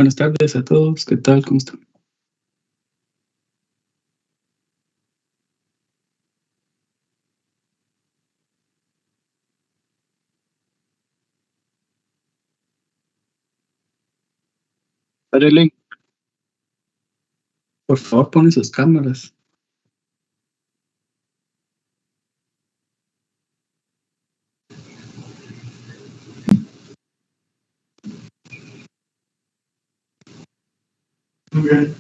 Buenas tardes a todos, ¿qué tal? ¿Cómo están? Arely, Por favor, ponen sus cámaras. Muy bien.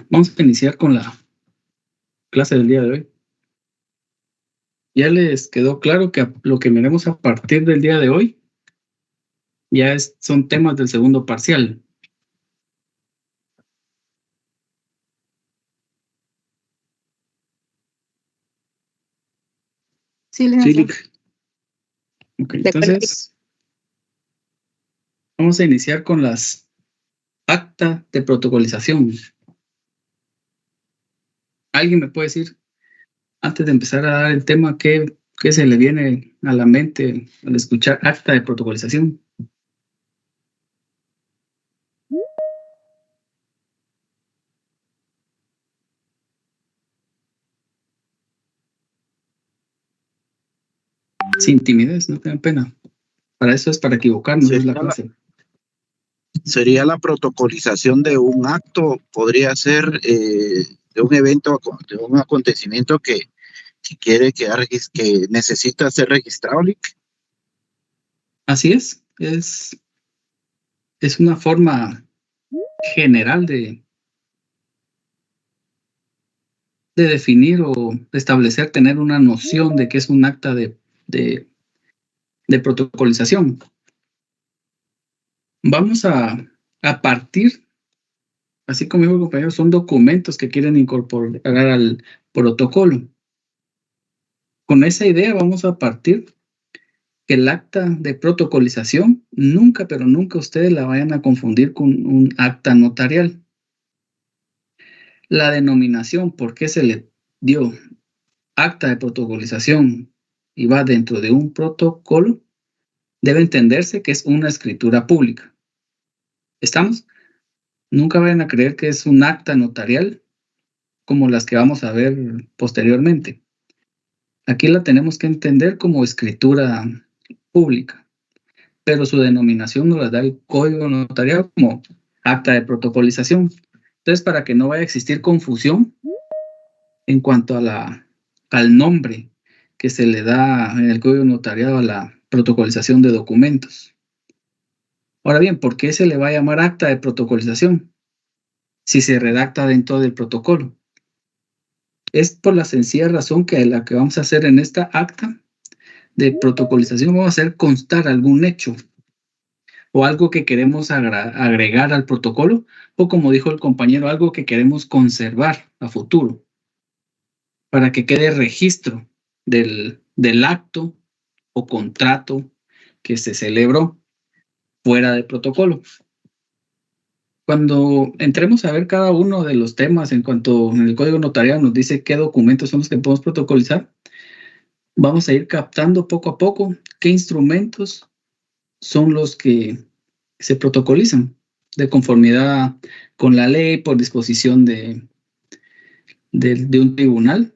Vamos a iniciar con la clase del día de hoy. ¿Ya les quedó claro que lo que miremos a partir del día de hoy son temas del segundo parcial? Sí, Ok, entonces vamos a iniciar con las actas de protocolización. ¿Alguien me puede decir, antes de empezar a dar el tema, qué se le viene a la mente al escuchar acta de protocolización? Sin timidez, no tengan pena. Para eso es para equivocarnos, es la clase. sería la protocolización de un acto, podría ser de un evento, de un acontecimiento que quiere que necesita ser registrado. Así es una forma general de definir o establecer, tener una noción de qué es un acta de protocolización. Vamos a partir, así como dijo el compañero, son documentos que quieren incorporar al protocolo. Con esa idea vamos a partir que el acta de protocolización nunca, pero nunca ustedes la vayan a confundir con un acta notarial. La denominación, ¿por qué se le dio acta de protocolización y va dentro de un protocolo? Debe entenderse que es una escritura pública. ¿Estamos? Nunca vayan a creer que es un acta notarial como las que vamos a ver posteriormente. Aquí la tenemos que entender como escritura pública, pero su denominación nos la da el código notarial como acta de protocolización. Entonces, para que no vaya a existir confusión en cuanto a al nombre que se le da en el código notarial a la protocolización de documentos. Ahora bien, ¿por qué se le va a llamar acta de protocolización si se redacta dentro del protocolo? Es por la sencilla razón que la que vamos a hacer en esta acta de protocolización vamos a hacer constar algún hecho o algo que queremos agregar al protocolo, o como dijo el compañero, algo que queremos conservar a futuro para que quede registro del acto o contrato que se celebró fuera del protocolo. Cuando entremos a ver cada uno de los temas en cuanto en el código notarial nos dice qué documentos son los que podemos protocolizar, vamos a ir captando poco a poco qué instrumentos son los que se protocolizan de conformidad con la ley por disposición de un tribunal.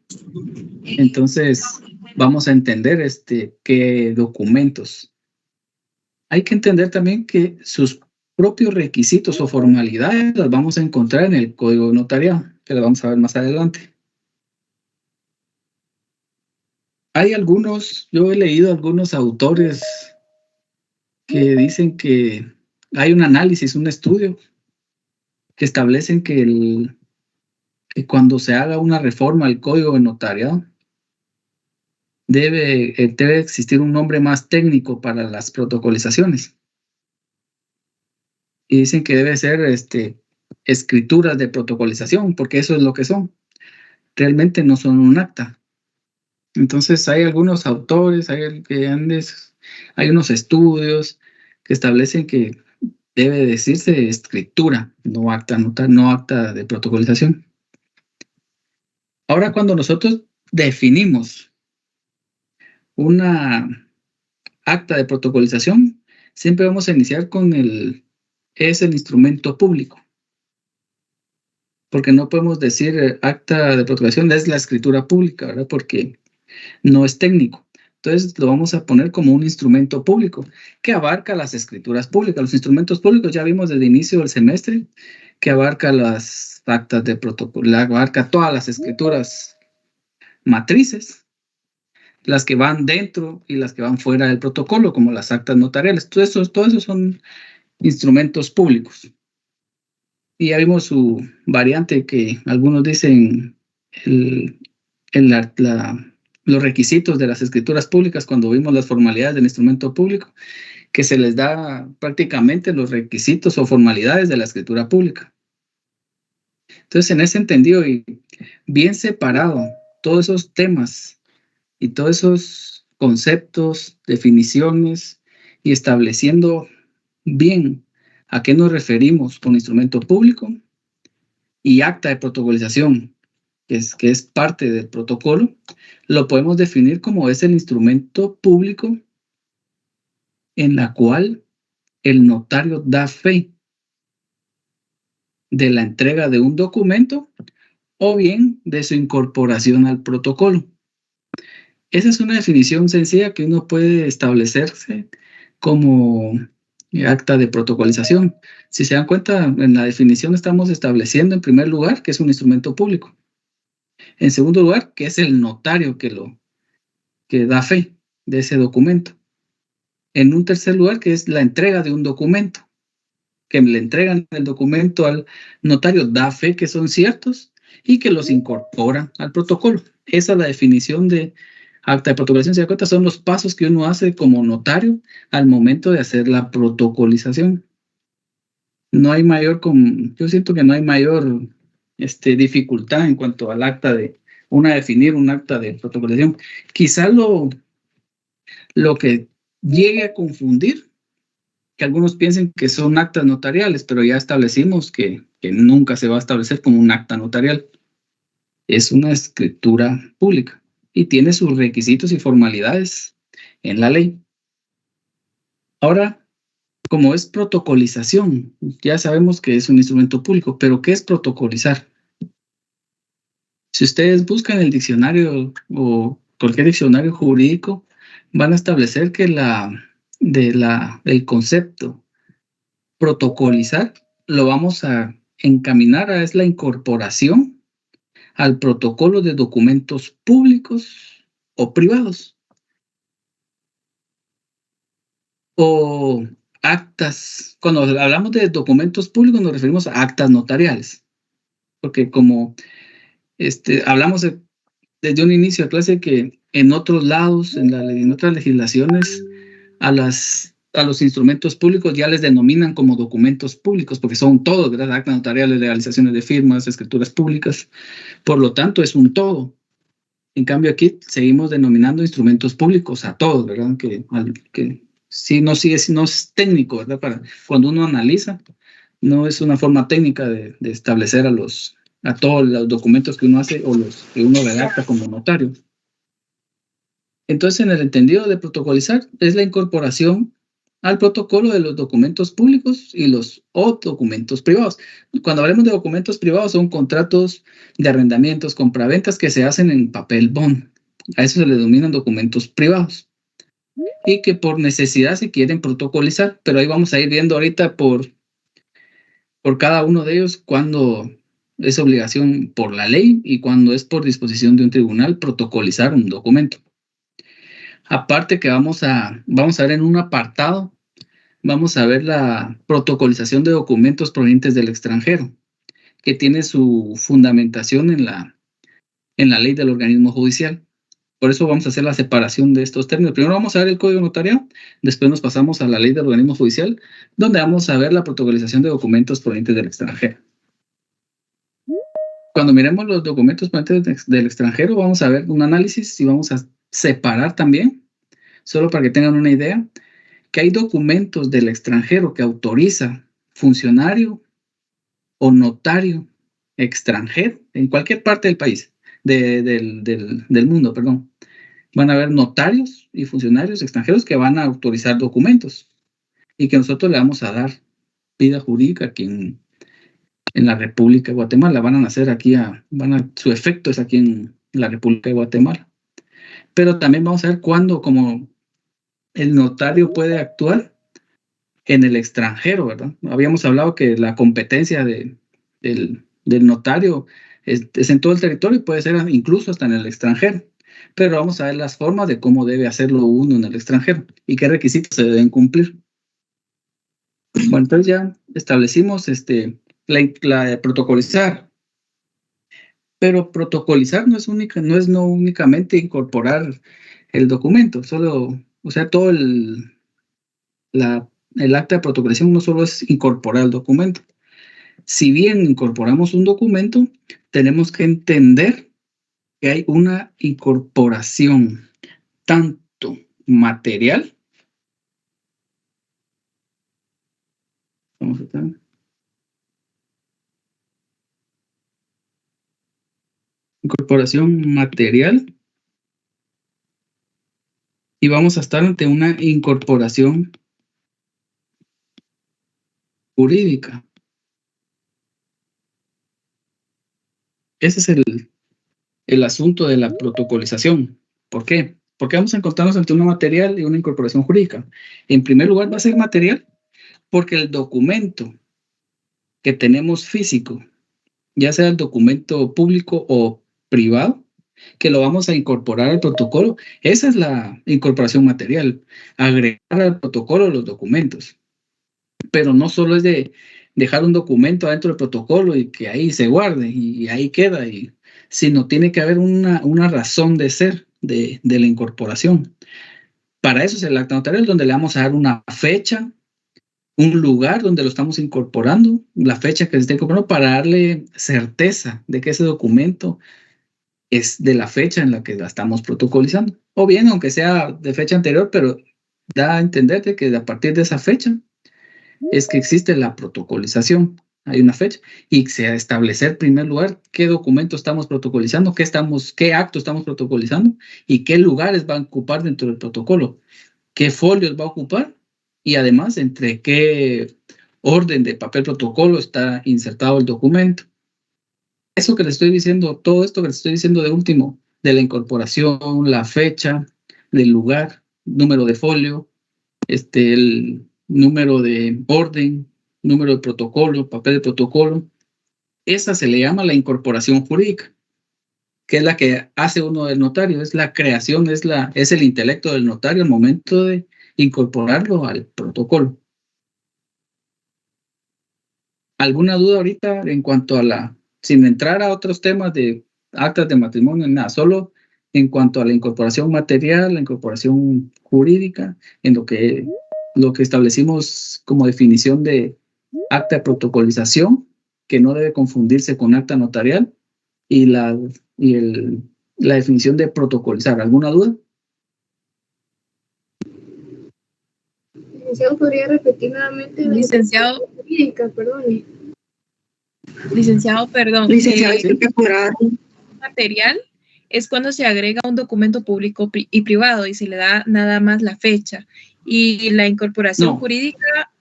Entonces vamos a entender qué documentos. Hay que entender también que sus propios requisitos o formalidades las vamos a encontrar en el código notarial, que lo vamos a ver más adelante. Yo he leído algunos autores que dicen que hay un análisis, un estudio, que establecen que cuando se haga una reforma al código notarial, debe existir un nombre más técnico para las protocolizaciones. Y dicen que debe ser escrituras de protocolización, porque eso es lo que son. Realmente no son un acta. Entonces hay algunos autores, hay unos estudios que establecen que debe decirse escritura, no acta de protocolización. Ahora, cuando nosotros definimos una acta de protocolización, siempre vamos a iniciar con es el instrumento público. Porque no podemos decir acta de protocolización es la escritura pública, ¿verdad? Porque no es técnico. Entonces lo vamos a poner como un instrumento público que abarca las escrituras públicas. Los instrumentos públicos ya vimos desde el inicio del semestre que abarca las actas de protocolo, abarca todas las escrituras matrices, las que van dentro y las que van fuera del protocolo, como las actas notariales. Todos esos son instrumentos públicos. Y ya vimos su variante que algunos dicen los requisitos de las escrituras públicas cuando vimos las formalidades del instrumento público, que se les da prácticamente los requisitos o formalidades de la escritura pública. Entonces, en ese entendido y bien separado, todos esos temas y todos esos conceptos, definiciones y estableciendo bien a qué nos referimos con instrumento público y acta de protocolización, que es parte del protocolo, lo podemos definir como es el instrumento público en la cual el notario da fe de la entrega de un documento o bien de su incorporación al protocolo. Esa es una definición sencilla que uno puede establecerse como acta de protocolización. Si se dan cuenta, en la definición estamos estableciendo en primer lugar que es un instrumento público. En segundo lugar, que es el notario que da fe de ese documento. En un tercer lugar, que es la entrega de un documento, que le entregan el documento al notario, da fe que son ciertos y que los incorpora al protocolo. Esa es la definición de acta de protocolización. Si se da cuenta, son los pasos que uno hace como notario al momento de hacer la protocolización. No hay mayor, yo siento que no hay mayor dificultad en cuanto al acta de definir un acta de protocolización. Quizá lo que llegue a confundir, que algunos piensen que son actas notariales, pero ya establecimos que nunca se va a establecer como un acta notarial. Es una escritura pública y tiene sus requisitos y formalidades en la ley. Ahora, como es protocolización, ya sabemos que es un instrumento público, pero ¿qué es protocolizar? Si ustedes buscan el diccionario o cualquier diccionario jurídico, van a establecer que el concepto protocolizar lo vamos a encaminar a es la incorporación al protocolo de documentos públicos o privados o actas. Cuando hablamos de documentos públicos nos referimos a actas notariales, porque como hablamos desde un inicio de clase que en otros lados, en otras legislaciones, a los instrumentos públicos ya les denominan como documentos públicos, porque son todos, ¿verdad? Actas notariales, legalizaciones de firmas, escrituras públicas. Por lo tanto, es un todo. En cambio, aquí seguimos denominando instrumentos públicos a todos, ¿verdad? Que sí, no es técnico, ¿verdad? Cuando uno analiza, no es una forma técnica de establecer a todos los documentos que uno hace o los que uno redacta como notario. Entonces, en el entendido de protocolizar, es la incorporación al protocolo de los documentos públicos y los documentos privados. Cuando hablamos de documentos privados, son contratos de arrendamientos, compraventas que se hacen en papel bond. A eso se le denominan documentos privados. Y que por necesidad se quieren protocolizar, pero ahí vamos a ir viendo ahorita por cada uno de ellos cuando es obligación por la ley y cuando es por disposición de un tribunal protocolizar un documento. Aparte que vamos a ver en un apartado, vamos a ver la protocolización de documentos provenientes del extranjero, que tiene su fundamentación en la ley del organismo judicial. Por eso vamos a hacer la separación de estos términos. Primero vamos a ver el Código Notarial, después nos pasamos a la ley del organismo judicial, donde vamos a ver la protocolización de documentos provenientes del extranjero. Cuando miremos los documentos provenientes del extranjero, vamos a ver un análisis y vamos a separar también, solo para que tengan una idea, que hay documentos del extranjero que autoriza funcionario o notario extranjero en cualquier parte del país, del mundo, perdón. Van a haber notarios y funcionarios extranjeros que van a autorizar documentos y que nosotros le vamos a dar vida jurídica aquí en la República de Guatemala. Van a nacer aquí, su efecto es aquí en la República de Guatemala. Pero también vamos a ver cuándo, como el notario puede actuar en el extranjero, ¿verdad? Habíamos hablado que la competencia del notario es en todo el territorio y puede ser incluso hasta en el extranjero. Pero vamos a ver las formas de cómo debe hacerlo uno en el extranjero y qué requisitos se deben cumplir. Bueno, entonces ya establecimos la de protocolizar. Pero protocolizar no es únicamente incorporar el documento, o sea, todo el acta de protocolización no solo es incorporar el documento. Si bien incorporamos un documento, tenemos que entender que hay una incorporación tanto material, y vamos a estar ante una incorporación jurídica. Ese es el asunto de la protocolización. ¿Por qué? Porque vamos a encontrarnos ante una material y una incorporación jurídica. En primer lugar, va a ser material porque el documento que tenemos físico, ya sea el documento público o privado, que lo vamos a incorporar al protocolo, esa es la incorporación material, agregar al protocolo los documentos. Pero no solo es de dejar un documento adentro del protocolo y que ahí se guarde y ahí queda, sino tiene que haber una razón de ser de la incorporación. Para eso es el acta notarial, donde le vamos a dar una fecha, un lugar donde lo estamos incorporando, la fecha que se está incorporando, para darle certeza de que ese documento es de la fecha en la que la estamos protocolizando. O bien, aunque sea de fecha anterior, pero da a entender que a partir de esa fecha es que existe la protocolización. Hay una fecha y se establecer en primer lugar qué documento estamos protocolizando, qué acto estamos protocolizando y qué lugares va a ocupar dentro del protocolo, qué folios va a ocupar y además entre qué orden de papel protocolo está insertado el documento. Eso que les estoy diciendo, todo esto que les estoy diciendo de último, de la incorporación, la fecha, del lugar, número de folio, el número de orden, número de protocolo, papel de protocolo, esa se le llama la incorporación jurídica, que es la que hace uno del notario, es la creación, es el intelecto del notario al momento de incorporarlo al protocolo. ¿Alguna duda ahorita en cuanto a sin entrar a otros temas de actas de matrimonio, nada, solo en cuanto a la incorporación material, la incorporación jurídica, en lo que establecimos como definición de acta de protocolización, que no debe confundirse con acta notarial, y la definición de protocolizar? ¿Alguna duda? Licenciado, ¿podría repetir nuevamente? Licenciado, perdón. Licenciado, perdón. Licenciado, Material es cuando se agrega un documento público y privado y se le da nada más la fecha. Y la incorporación jurídica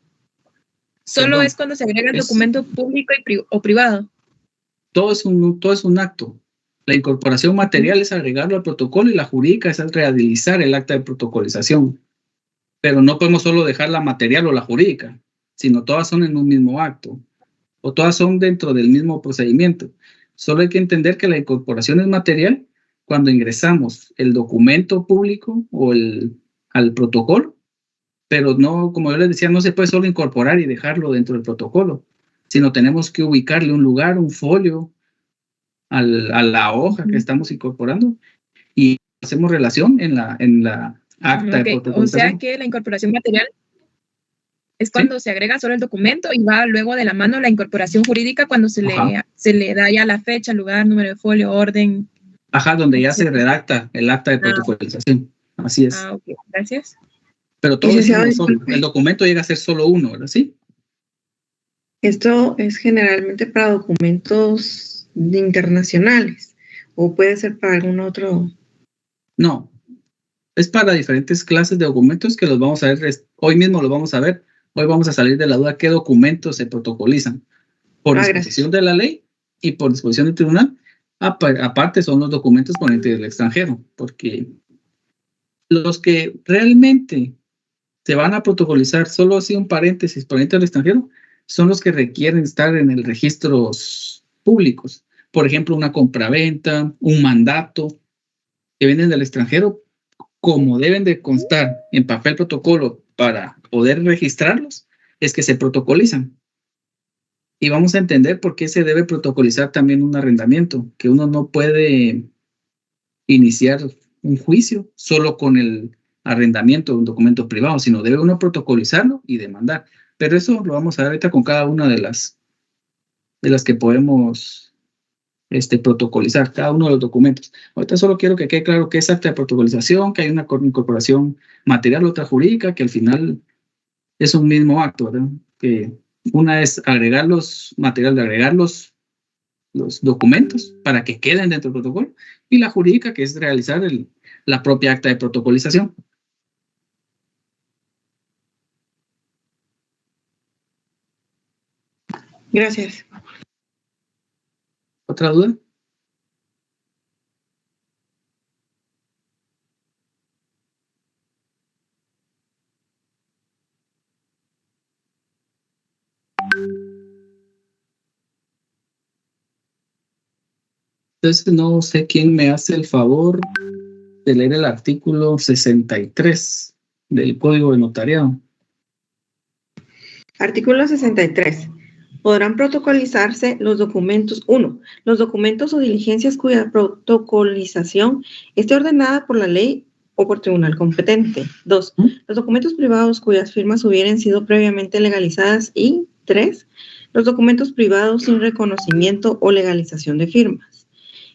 solo es cuando se agrega el documento público o privado. Todo es un acto. La incorporación material es agregarlo al protocolo y la jurídica es realizar el acta de protocolización. Pero no podemos solo dejar la material o la jurídica, sino todas son en un mismo acto o todas son dentro del mismo procedimiento. Solo hay que entender que la incorporación es material cuando ingresamos el documento público o al protocolo, pero no, como yo les decía, no se puede solo incorporar y dejarlo dentro del protocolo, sino tenemos que ubicarle un lugar, un folio a la hoja que estamos incorporando y hacemos relación en la acta de protocolización. O sea que la incorporación material es cuando se agrega solo el documento y va luego de la mano la incorporación jurídica cuando se le da ya la fecha, lugar, número de folio, orden. Donde ya se redacta el acta de protocolización. Así es. Ok, gracias. Pero todo es uno solo. El documento llega a ser solo uno, ¿verdad? ¿Sí? Esto es generalmente para documentos internacionales o puede ser para algún otro. No, es para diferentes clases de documentos que los vamos a ver, hoy mismo los vamos a ver. Hoy vamos a salir de la duda qué documentos se protocolizan por disposición de la ley y por disposición del tribunal. Aparte son los documentos provenientes del extranjero, porque los que realmente se van a protocolizar, solo así un paréntesis, provenientes del extranjero, son los que requieren estar en el registros públicos. Por ejemplo, una compraventa, un mandato que vienen del extranjero, como deben de constar en papel protocolo para poder registrarlos, es que se protocolizan. Y vamos a entender por qué se debe protocolizar también un arrendamiento, que uno no puede iniciar un juicio solo con el arrendamiento de un documento privado, sino debe uno protocolizarlo y demandar. Pero eso lo vamos a ver ahorita con cada una de las que podemos protocolizar, cada uno de los documentos. Ahorita solo quiero que quede claro que es acta de protocolización, que hay una incorporación material, otra jurídica, que al final es un mismo acto, ¿verdad? Que una es agregar los documentos para que queden dentro del protocolo, y la jurídica, que es realizar la propia acta de protocolización. Gracias. ¿Otra duda? Entonces no sé quién me hace el favor de leer el artículo 63 del Código de Notariado. Artículo 63. Podrán protocolizarse los documentos. 1. Los documentos o diligencias cuya protocolización esté ordenada por la ley o por tribunal competente. 2. Los documentos privados cuyas firmas hubieran sido previamente legalizadas. Y 3. Los documentos privados sin reconocimiento o legalización de firmas.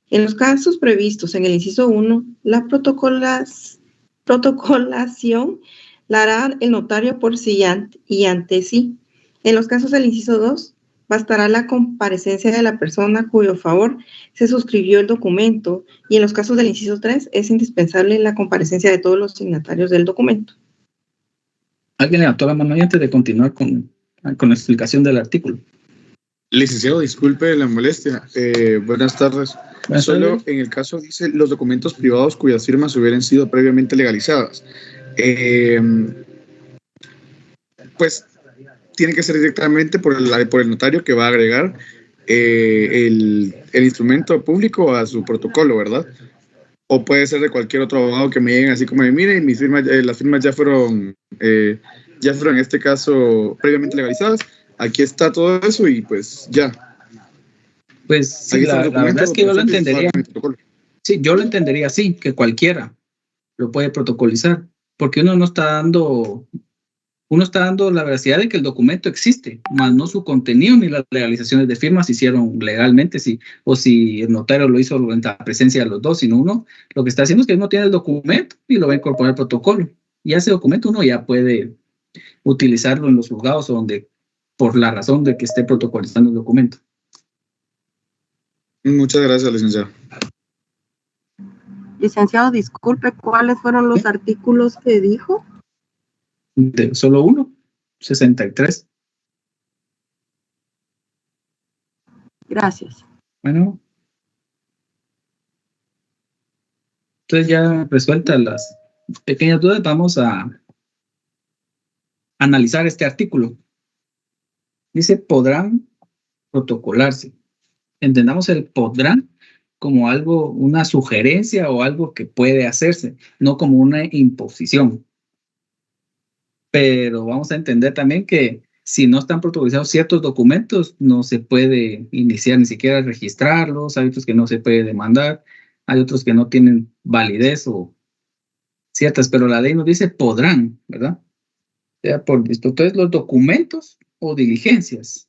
En los casos previstos en el inciso 1, la protocolación la hará el notario por sí y ante sí. En los casos del inciso 2, bastará la comparecencia de la persona cuyo favor se suscribió el documento, y en los casos del inciso 3 es indispensable la comparecencia de todos los signatarios del documento. ¿Alguien levantó la mano antes de continuar con la explicación del artículo? Licenciado, disculpe la molestia. Buenas tardes. Solo en el caso dice los documentos privados cuyas firmas hubieran sido previamente legalizadas. Pues tiene que ser directamente por el notario que va a agregar el instrumento público a su protocolo, ¿verdad? O puede ser de cualquier otro abogado que me lleguen así como de, miren, mis firmas, las firmas ya fueron en este caso previamente legalizadas. Aquí está todo eso y pues ya. Pues sí, la verdad es que yo lo entendería. Sí, yo lo entendería así, que cualquiera lo puede protocolizar, porque uno está dando la veracidad de que el documento existe, más no su contenido ni las legalizaciones de firmas se hicieron legalmente, o si el notario lo hizo en la presencia de los dos, sino uno lo que está haciendo es que uno tiene el documento y lo va a incorporar al protocolo. Y ese documento uno ya puede utilizarlo en los juzgados o donde, por la razón de que esté protocolizando el documento. Muchas gracias, licenciado. Licenciado, disculpe, ¿cuáles fueron los artículos que dijo? Solo uno, 63. Gracias. Bueno. Entonces ya resueltas las pequeñas dudas, vamos a analizar este artículo. Dice, podrán protocolarse. Entendamos el podrán como algo, una sugerencia o algo que puede hacerse, no como una imposición. Pero vamos a entender también que si no están protocolizados ciertos documentos, no se puede iniciar ni siquiera registrarlos, hay otros que no se puede demandar, hay otros que no tienen validez o ciertas, pero la ley nos dice podrán, ¿verdad? Ya por listo. Entonces, los documentos o diligencias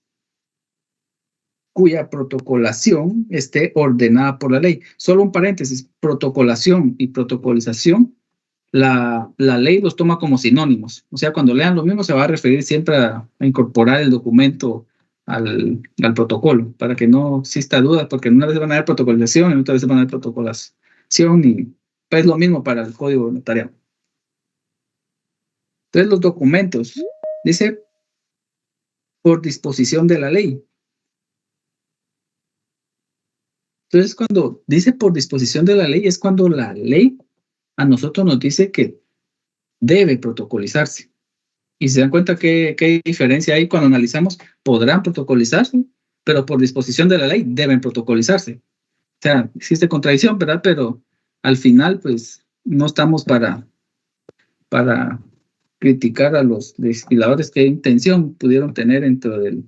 cuya protocolación esté ordenada por la ley. Solo un paréntesis, protocolación y protocolización, la ley los toma como sinónimos. O sea, cuando lean lo mismo se va a referir siempre a incorporar el documento al protocolo, para que no exista duda, porque una vez van a haber protocolización y otra vez van a haber protocolación, y es lo mismo para el código notarial. Entonces, los documentos, dice, por disposición de la ley. Entonces, cuando dice por disposición de la ley, es cuando la ley a nosotros nos dice que debe protocolizarse. Y se dan cuenta qué diferencia hay cuando analizamos, podrán protocolizarse, pero por disposición de la ley deben protocolizarse. O sea, existe contradicción, ¿verdad? Pero al final, pues, no estamos para criticar a los legisladores qué intención pudieron tener dentro del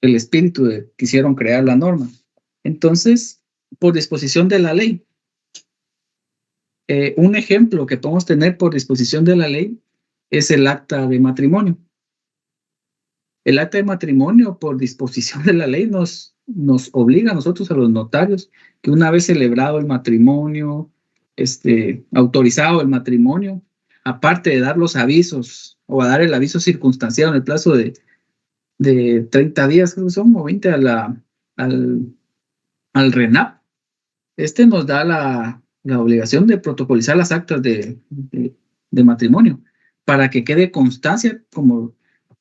espíritu de quisieron crear la norma. Entonces, por disposición de la ley, un ejemplo que podemos tener por disposición de la ley es el acta de matrimonio. El acta de matrimonio, por disposición de la ley, nos obliga a nosotros, a los notarios, que una vez celebrado el matrimonio, autorizado el matrimonio, aparte de dar los avisos o a dar el aviso circunstanciado en el plazo de 30 días, creo que son, o 20 al RENAP, nos da la obligación de protocolizar las actas de matrimonio para que quede constancia, como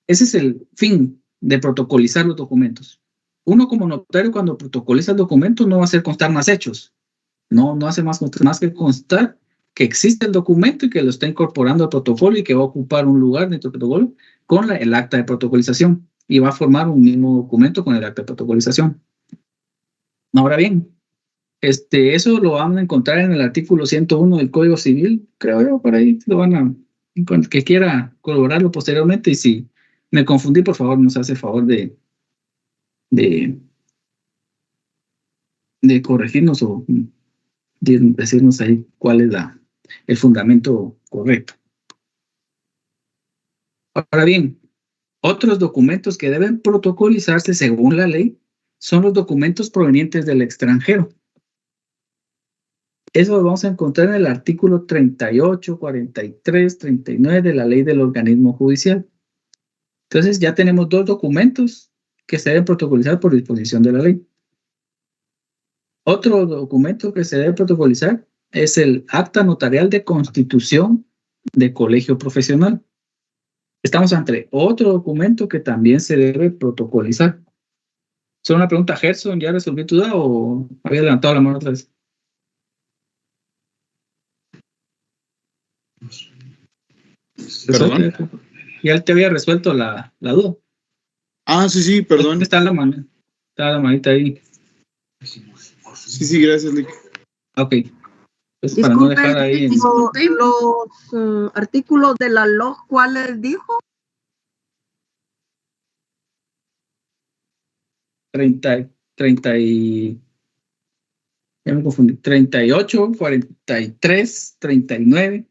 ese es el fin de protocolizar los documentos. Uno como notario, cuando protocoliza el documento, no va a hacer constar más hechos, no hace más que constar que existe el documento y que lo está incorporando al protocolo y que va a ocupar un lugar dentro del protocolo con el acta de protocolización y va a formar un mismo documento con el acta de protocolización. Ahora bien, eso lo van a encontrar en el artículo 101 del Código Civil, creo yo, por ahí lo van a, que quiera corroborarlo posteriormente, y si me confundí, por favor, nos hace favor de corregirnos o de decirnos ahí cuál es el fundamento correcto. Ahora bien, otros documentos que deben protocolizarse según la ley son los documentos provenientes del extranjero. Eso lo vamos a encontrar en el artículo 38, 43, 39 de la ley del organismo judicial. Entonces ya tenemos dos documentos que se deben protocolizar por disposición de la ley. Otro documento que se debe protocolizar es el acta notarial de constitución de colegio profesional. Estamos ante otro documento que también se debe protocolizar. Solo una pregunta, Gerson, ¿ya resolví tu duda o había levantado la mano otra vez? ¿Perdón? Ya te había resuelto la duda. Ah, sí, perdón. Está la manita ahí. Sí, gracias, Lick. Ok. Pues para no dejar ahí. Los artículos de la LOG, ¿cuáles dijo? 30 y... Ya me confundí. 38, 43, 39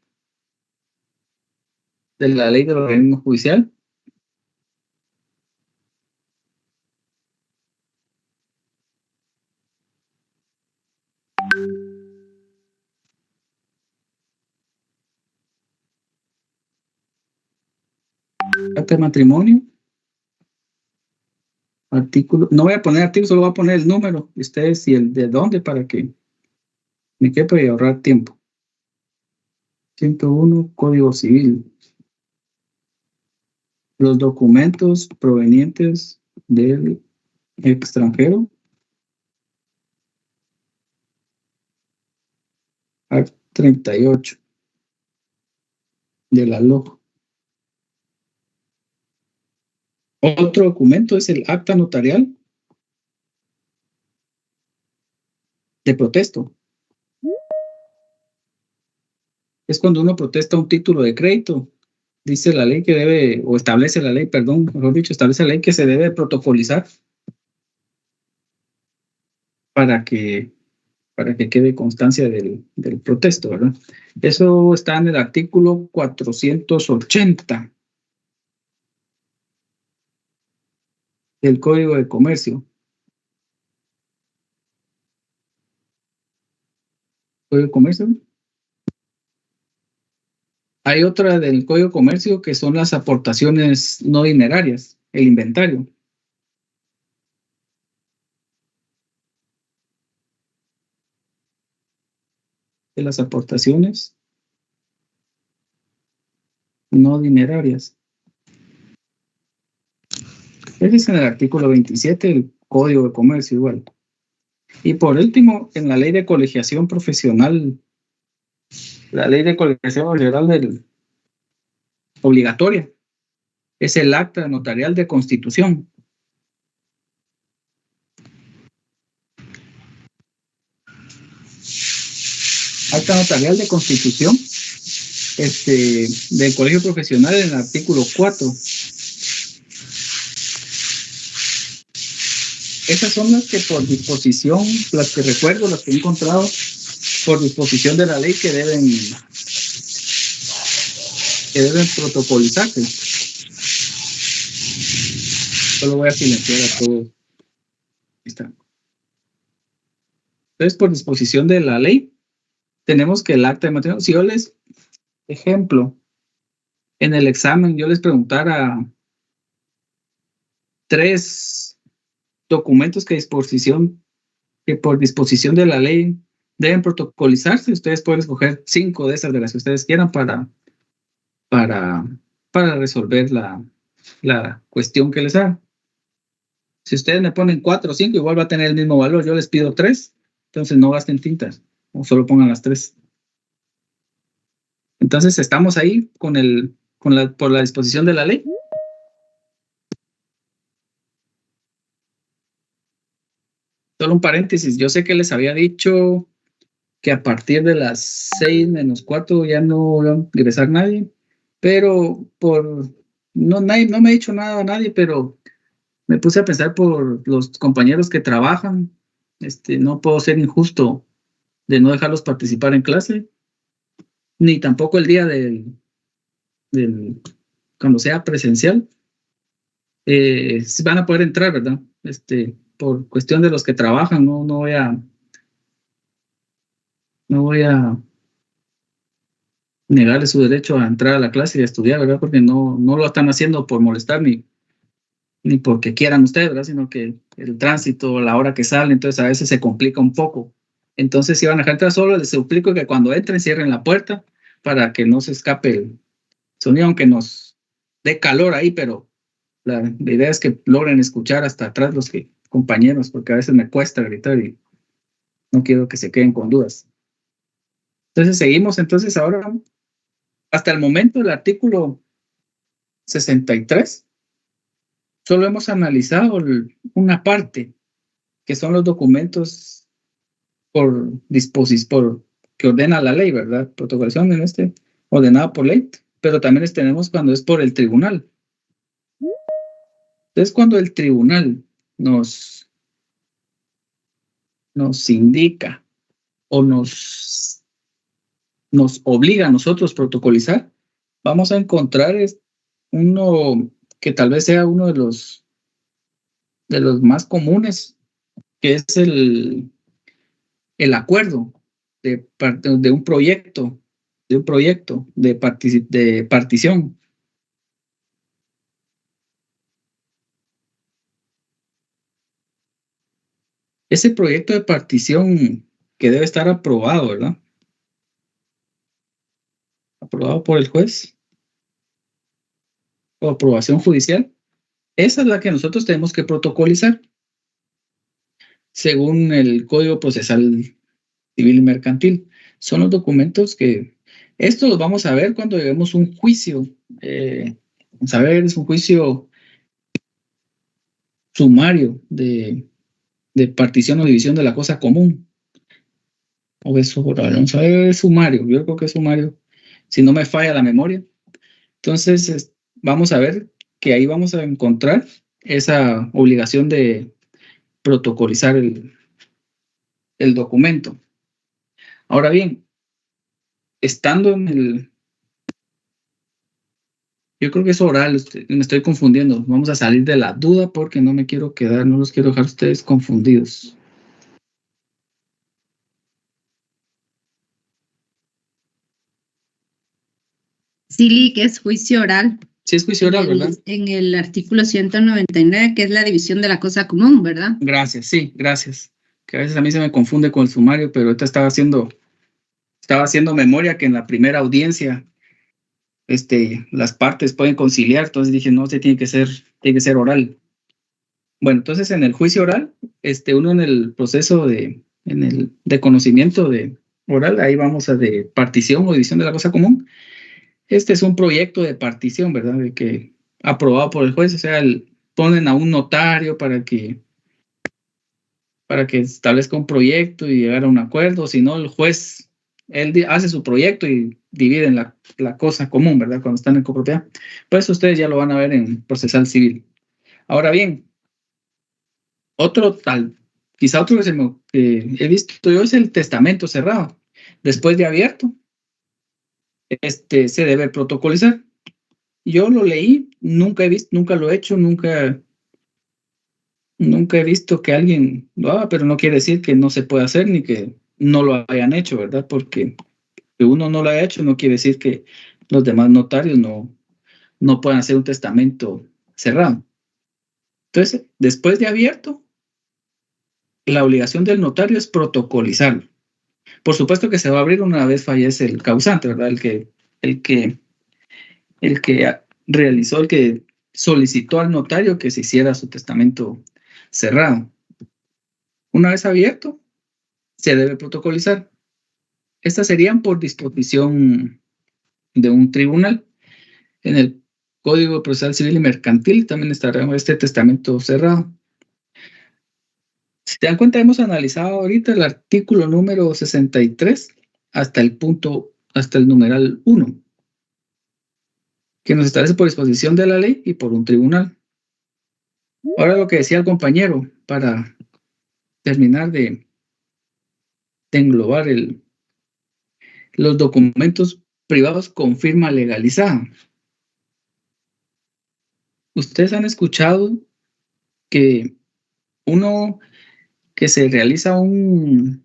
de la ley del organismo judicial. Acta de matrimonio. Artículo. No voy a poner artículo, solo voy a poner el número de ustedes y el de dónde para que me quepa y ahorrar tiempo. 101, Código Civil. Los documentos provenientes del extranjero. Art 38 de la LOG. Otro documento es el acta notarial de protesto. Es cuando uno protesta un título de crédito. Dice la ley que debe, o establece la ley, perdón, mejor dicho, establece la ley que se debe protocolizar para que quede constancia del protesto, ¿verdad? Eso está en el artículo 480 del Código de Comercio. ¿Código de Comercio? Hay otra del Código de Comercio que son las aportaciones no dinerarias. el inventario. De las aportaciones no dinerarias. Ese es en el artículo 27 del Código de Comercio igual. Y por último, en la ley de colegiación profesional, la ley de colegiación profesional obligatoria, es el acta notarial de constitución. Acta notarial de constitución del colegio profesional en el artículo 4. Esas son las que por disposición, las que recuerdo, las que he encontrado por disposición de la ley que deben protocolizarse. Solo voy a silenciar a todos. Ahí está. Entonces, por disposición de la ley, tenemos que el acta de matrimonio. Si yo les, ejemplo, en el examen yo les preguntara 3 documentos que por disposición de la ley deben protocolizarse, ustedes pueden escoger 5 de esas de las que ustedes quieran para resolver la cuestión que les haga. Si ustedes me ponen 4 o 5, igual va a tener el mismo valor. Yo les pido 3, entonces no gasten tintas, o solo pongan las 3. Entonces estamos ahí por la disposición de la ley. Solo un paréntesis, yo sé que les había dicho que a partir de las 6 menos 4 ya no va a ingresar nadie, pero no me ha dicho nada a nadie, pero me puse a pensar por los compañeros que trabajan, no puedo ser injusto de no dejarlos participar en clase, ni tampoco el día cuando sea presencial, van a poder entrar, ¿verdad? Por cuestión de los que trabajan, no voy a negarle su derecho a entrar a la clase y a estudiar, ¿verdad? Porque no lo están haciendo por molestar ni porque quieran ustedes, ¿verdad? Sino que el tránsito, la hora que salen, entonces a veces se complica un poco. Entonces, si van a dejar entrar solo, les suplico que cuando entren cierren la puerta para que no se escape el sonido, aunque nos dé calor ahí, pero la idea es que logren escuchar hasta atrás los compañeros, porque a veces me cuesta gritar y no quiero que se queden con dudas. Entonces, seguimos entonces ahora. Hasta el momento, el artículo 63, solo hemos analizado una parte, que son los documentos que ordena la ley, ¿verdad? Protocolización ordenada por ley, pero también tenemos cuando es por el tribunal. Entonces, cuando el tribunal nos indica o nos obliga a nosotros a protocolizar, vamos a encontrar uno que tal vez sea uno de los más comunes, que es el acuerdo de un proyecto de partición. Ese proyecto de partición que debe estar aprobado, ¿verdad? Aprobado por el juez o aprobación judicial. Esa es la que nosotros tenemos que protocolizar según el Código Procesal Civil y Mercantil. Son los documentos que esto los vamos a ver cuando llevemos un juicio. Vamos a ver, es un juicio sumario de partición o división de la cosa común. O es oral, vamos a ver, es sumario. Yo creo que es sumario, si no me falla la memoria. Entonces, vamos a ver que ahí vamos a encontrar esa obligación de protocolizar el documento. Ahora bien, estando yo creo que es oral, me estoy confundiendo. Vamos a salir de la duda porque no los quiero dejar a ustedes confundidos. Sí, que es juicio oral. Sí, es juicio oral, ¿verdad? En el artículo 199, que es la división de la cosa común, ¿verdad? Gracias, sí, gracias. Que a veces a mí se me confunde con el sumario, pero ahorita estaba haciendo memoria que en la primera audiencia las partes pueden conciliar, entonces dije, no, tiene que ser oral. Bueno, entonces en el juicio oral, uno en el proceso de conocimiento de oral, ahí vamos a de partición o división de la cosa común. Este es un proyecto de partición, ¿verdad? De que aprobado por el juez, o sea, ponen a un notario para que establezca un proyecto y llegar a un acuerdo, si no el juez, él hace su proyecto y dividen la cosa común, ¿verdad? Cuando están en copropiedad. Pues ustedes ya lo van a ver en procesal civil. Ahora bien, quizá otro que he visto yo es el testamento cerrado. Después de abierto, se debe protocolizar. Yo lo leí, nunca lo he hecho, nunca he visto que alguien lo haga, pero no quiere decir que no se pueda hacer ni que no lo hayan hecho, ¿verdad? Porque que uno no lo haya hecho no quiere decir que los demás notarios no puedan hacer un testamento cerrado. Entonces, después de abierto, la obligación del notario es protocolizarlo. Por supuesto que se va a abrir una vez fallece el causante, ¿verdad? El que realizó, el que solicitó al notario que se hiciera su testamento cerrado. Una vez abierto, se debe protocolizar. Estas serían por disposición de un tribunal. En el Código Procesal Civil y Mercantil también estará este testamento cerrado. Si te dan cuenta, hemos analizado ahorita el artículo número 63 hasta el numeral 1, que nos establece por disposición de la ley y por un tribunal. Ahora lo que decía el compañero, para terminar de englobar los documentos privados con firma legalizada. Ustedes han escuchado que que se realiza un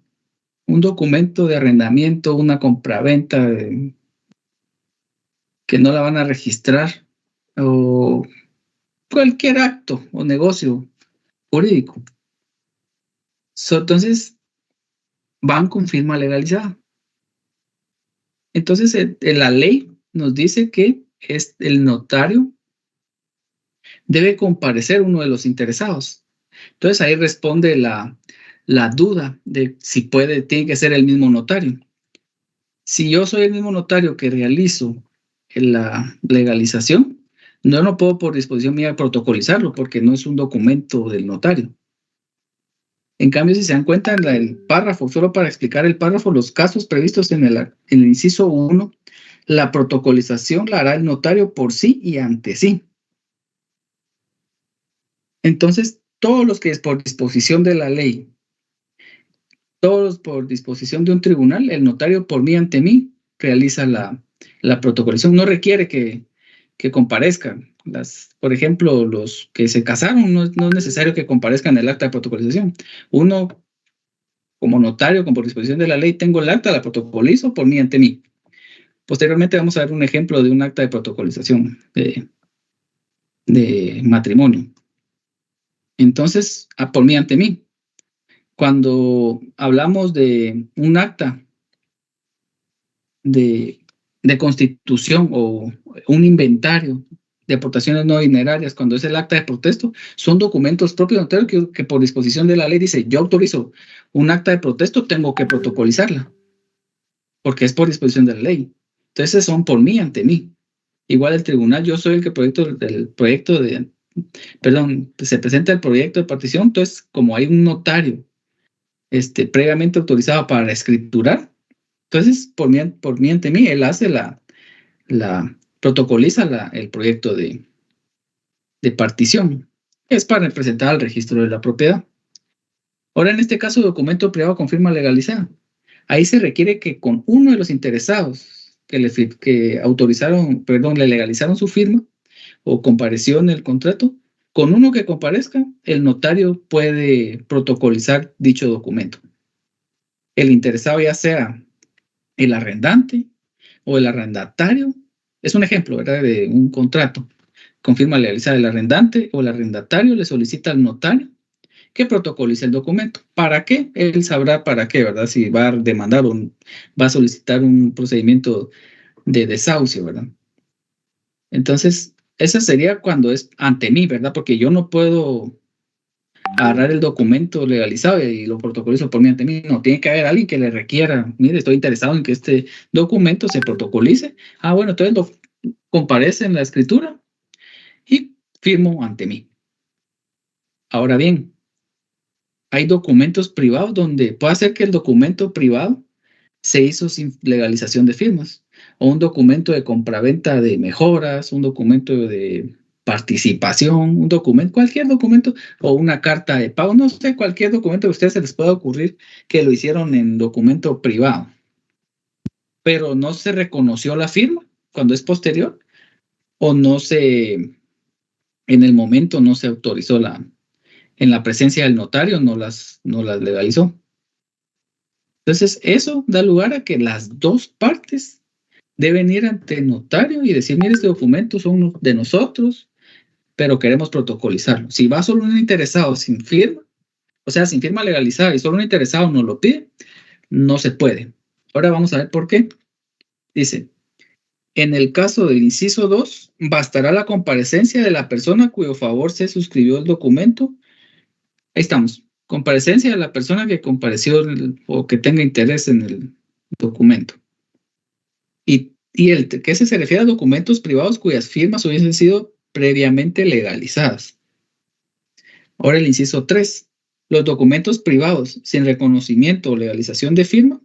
documento de arrendamiento, una compraventa que no la van a registrar, o cualquier acto o negocio jurídico. Entonces, van con firma legalizada. Entonces, la ley nos dice que el notario debe comparecer uno de los interesados. Entonces, ahí responde la duda de si tiene que ser el mismo notario. Si yo soy el mismo notario que realizo la legalización, no puedo por disposición mía protocolizarlo porque no es un documento del notario. En cambio, si se dan cuenta en el párrafo, solo para explicar el párrafo, los casos previstos en el inciso 1, la protocolización la hará el notario por sí y ante sí. Entonces, todos los que es por disposición de la ley, todos por disposición de un tribunal, el notario por mí ante mí realiza la protocolización. No requiere que comparezcan. Por ejemplo, los que se casaron, no es necesario que comparezcan el acta de protocolización. Uno, como notario, por disposición de la ley, tengo el acta, la protocolizo por mí ante mí. Posteriormente vamos a ver un ejemplo de un acta de protocolización de matrimonio. Entonces, por mí ante mí. Cuando hablamos de un acta de constitución o un inventario de aportaciones no dinerarias, cuando es el acta de protesto, son documentos propios de notario que por disposición de la ley dice, yo autorizo un acta de protesto, tengo que protocolizarla, porque es por disposición de la ley. Entonces son por mí ante mí. Igual el tribunal, yo soy el que se presenta el proyecto de partición, entonces como hay un notario previamente autorizado para escriturar, entonces por mí ante mí, él hace protocoliza el proyecto de partición. Es para presentar al registro de la propiedad. Ahora, en este caso, documento privado con firma legalizada. Ahí se requiere que con uno de los interesados que le legalizaron su firma o compareció en el contrato, con uno que comparezca, el notario puede protocolizar dicho documento. El interesado, ya sea el arrendante o el arrendatario, Es un ejemplo, ¿verdad? De un contrato. Confirma legalizar el arrendante o el arrendatario le solicita al notario que protocolice el documento. ¿Para qué? Él sabrá para qué, ¿verdad? Si va a demandar o va a solicitar un procedimiento de desahucio, ¿verdad? Entonces, esa sería cuando es ante mí, ¿verdad? Porque yo no puedo agarrar el documento legalizado y lo protocolizo por mí ante mí. No, tiene que haber alguien que le requiera, mire, estoy interesado en que este documento se protocolice. Ah, bueno, entonces lo comparece en la escritura y firmo ante mí. Ahora bien, hay documentos privados donde puede ser que el documento privado se hizo sin legalización de firmas, o un documento de compraventa de mejoras, un documento de participación, un documento, cualquier documento, o una carta de pago, no sé, cualquier documento que a ustedes se les pueda ocurrir que lo hicieron en documento privado, pero no se reconoció la firma cuando es posterior, o no se, en el momento no se autorizó en la presencia del notario, no las legalizó. Entonces, eso da lugar a que las dos partes deben ir ante el notario y decir, mire, este documento son de nosotros, pero queremos protocolizarlo. Si va solo un interesado sin firma, o sea, sin firma legalizada y solo un interesado nos lo pide, no se puede. Ahora vamos a ver por qué. Dice, en el caso del inciso 2, bastará la comparecencia de la persona cuyo favor se suscribió el documento. Ahí estamos. Comparecencia de la persona que compareció o que tenga interés en el documento. Y el que se refiere a documentos privados cuyas firmas hubiesen sido previamente legalizadas. Ahora el inciso 3. Los documentos privados sin reconocimiento o legalización de firma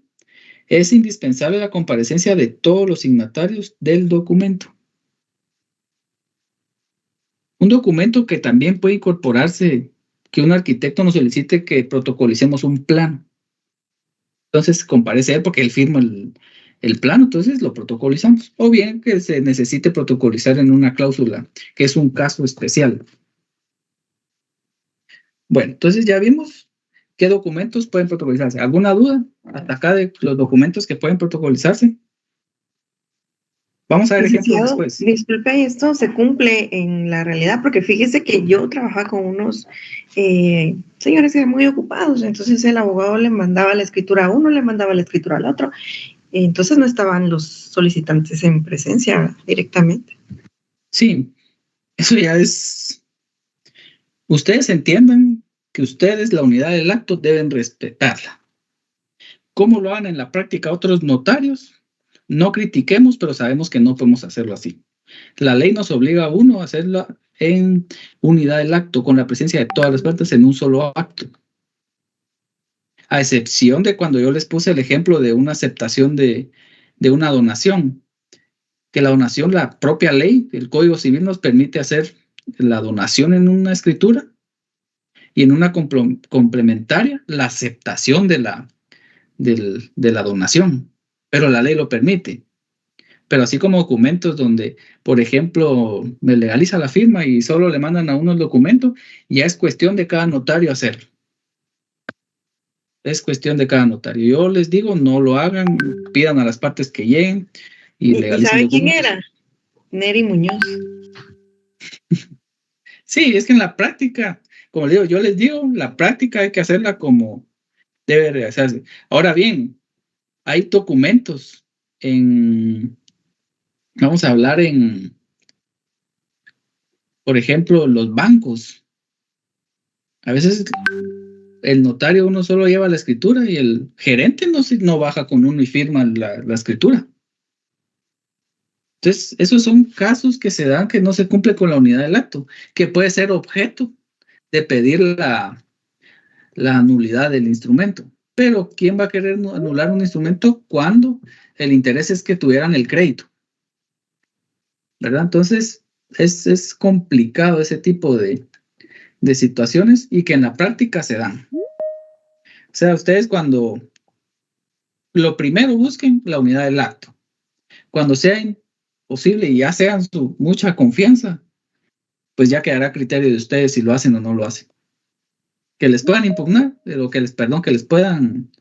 es indispensable la comparecencia de todos los signatarios del documento. Un documento que también puede incorporarse, que un arquitecto nos solicite que protocolicemos un plano. Entonces comparece él porque él firma el plano, entonces lo protocolizamos. O bien que se necesite protocolizar en una cláusula, que es un caso especial. Bueno, entonces ya vimos qué documentos pueden protocolizarse. ¿Alguna duda hasta acá de los documentos que pueden protocolizarse? Vamos a ver ejemplos después. Disculpe, esto se cumple en la realidad, porque fíjese que yo trabajaba con unos señores que eran muy ocupados, entonces el abogado le mandaba la escritura a uno, le mandaba la escritura al otro, entonces no estaban los solicitantes en presencia directamente. Sí, eso ya es... Ustedes entiendan que ustedes, la unidad del acto, deben respetarla. ¿Cómo lo hagan en la práctica otros notarios? No critiquemos, pero sabemos que no podemos hacerlo así. La ley nos obliga a uno a hacerlo en unidad del acto, con la presencia de todas las partes en un solo acto. A excepción de cuando yo les puse el ejemplo de una aceptación de una donación. Que la donación, la propia ley, el Código Civil nos permite hacer la donación en una escritura y en una complementaria la aceptación de la donación. Pero la ley lo permite. Pero así como documentos donde, por ejemplo, me legaliza la firma y solo le mandan a uno el documento, ya es cuestión de cada notario hacerlo. Es cuestión de cada notario. Yo les digo, no lo hagan, pidan a las partes que lleguen y legalicen. ¿Sabe quién era? Neri Muñoz. Sí, es que en la práctica, como les digo, yo les digo, la práctica hay que hacerla como debe realizarse. Ahora bien, hay documentos vamos a hablar por ejemplo, los bancos. A veces el notario uno solo lleva la escritura y el gerente no baja con uno y firma la escritura. Entonces, esos son casos que se dan que no se cumple con la unidad del acto, que puede ser objeto de pedir la nulidad del instrumento. Pero, ¿quién va a querer anular un instrumento cuando el interés es que tuvieran el crédito? ¿Verdad? Entonces, es complicado ese tipo de situaciones y que en la práctica se dan. O sea, ustedes cuando lo primero busquen la unidad del acto. Cuando sea posible y ya sean su mucha confianza, pues ya quedará a criterio de ustedes si lo hacen o no lo hacen. Que les puedan impugnar, pero que les puedan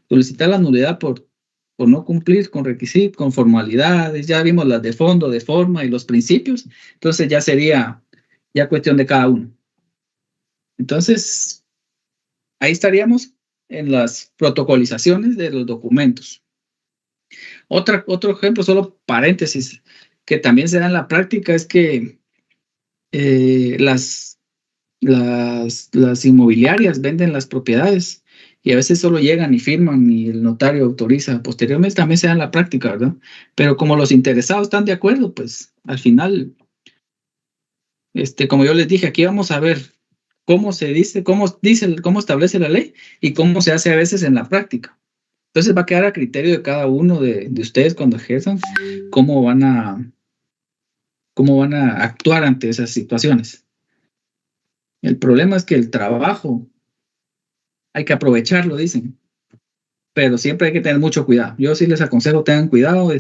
solicitar la nulidad por por no cumplir con requisitos, con formalidades, ya vimos las de fondo, de forma y los principios, entonces ya sería ya cuestión de cada uno. Entonces, ahí estaríamos en las protocolizaciones de los documentos. Otro ejemplo, solo paréntesis, que también se da en la práctica es que las inmobiliarias venden las propiedades y a veces solo llegan y firman y el notario autoriza. Posteriormente también se da en la práctica, ¿verdad? Pero como los interesados están de acuerdo, pues al final, como yo les dije, aquí vamos a ver cómo establece la ley y cómo se hace a veces en la práctica. Entonces va a quedar a criterio de cada uno de ustedes cuando ejerzan cómo van a actuar ante esas situaciones. El problema es que el trabajo hay que aprovecharlo, dicen, pero siempre hay que tener mucho cuidado. Yo sí les aconsejo, tengan cuidado,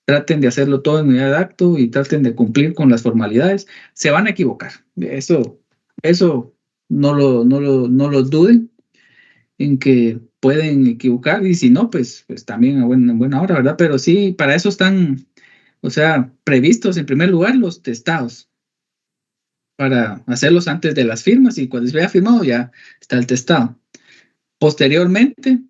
traten de hacerlo todo en unidad de acto y traten de cumplir con las formalidades. Se van a equivocar, eso no lo duden, en que pueden equivocar, y si no, pues también en buena hora, ¿verdad? Pero sí, para eso están, previstos en primer lugar los testados, para hacerlos antes de las firmas, y cuando se haya firmado ya está el testado. Posteriormente,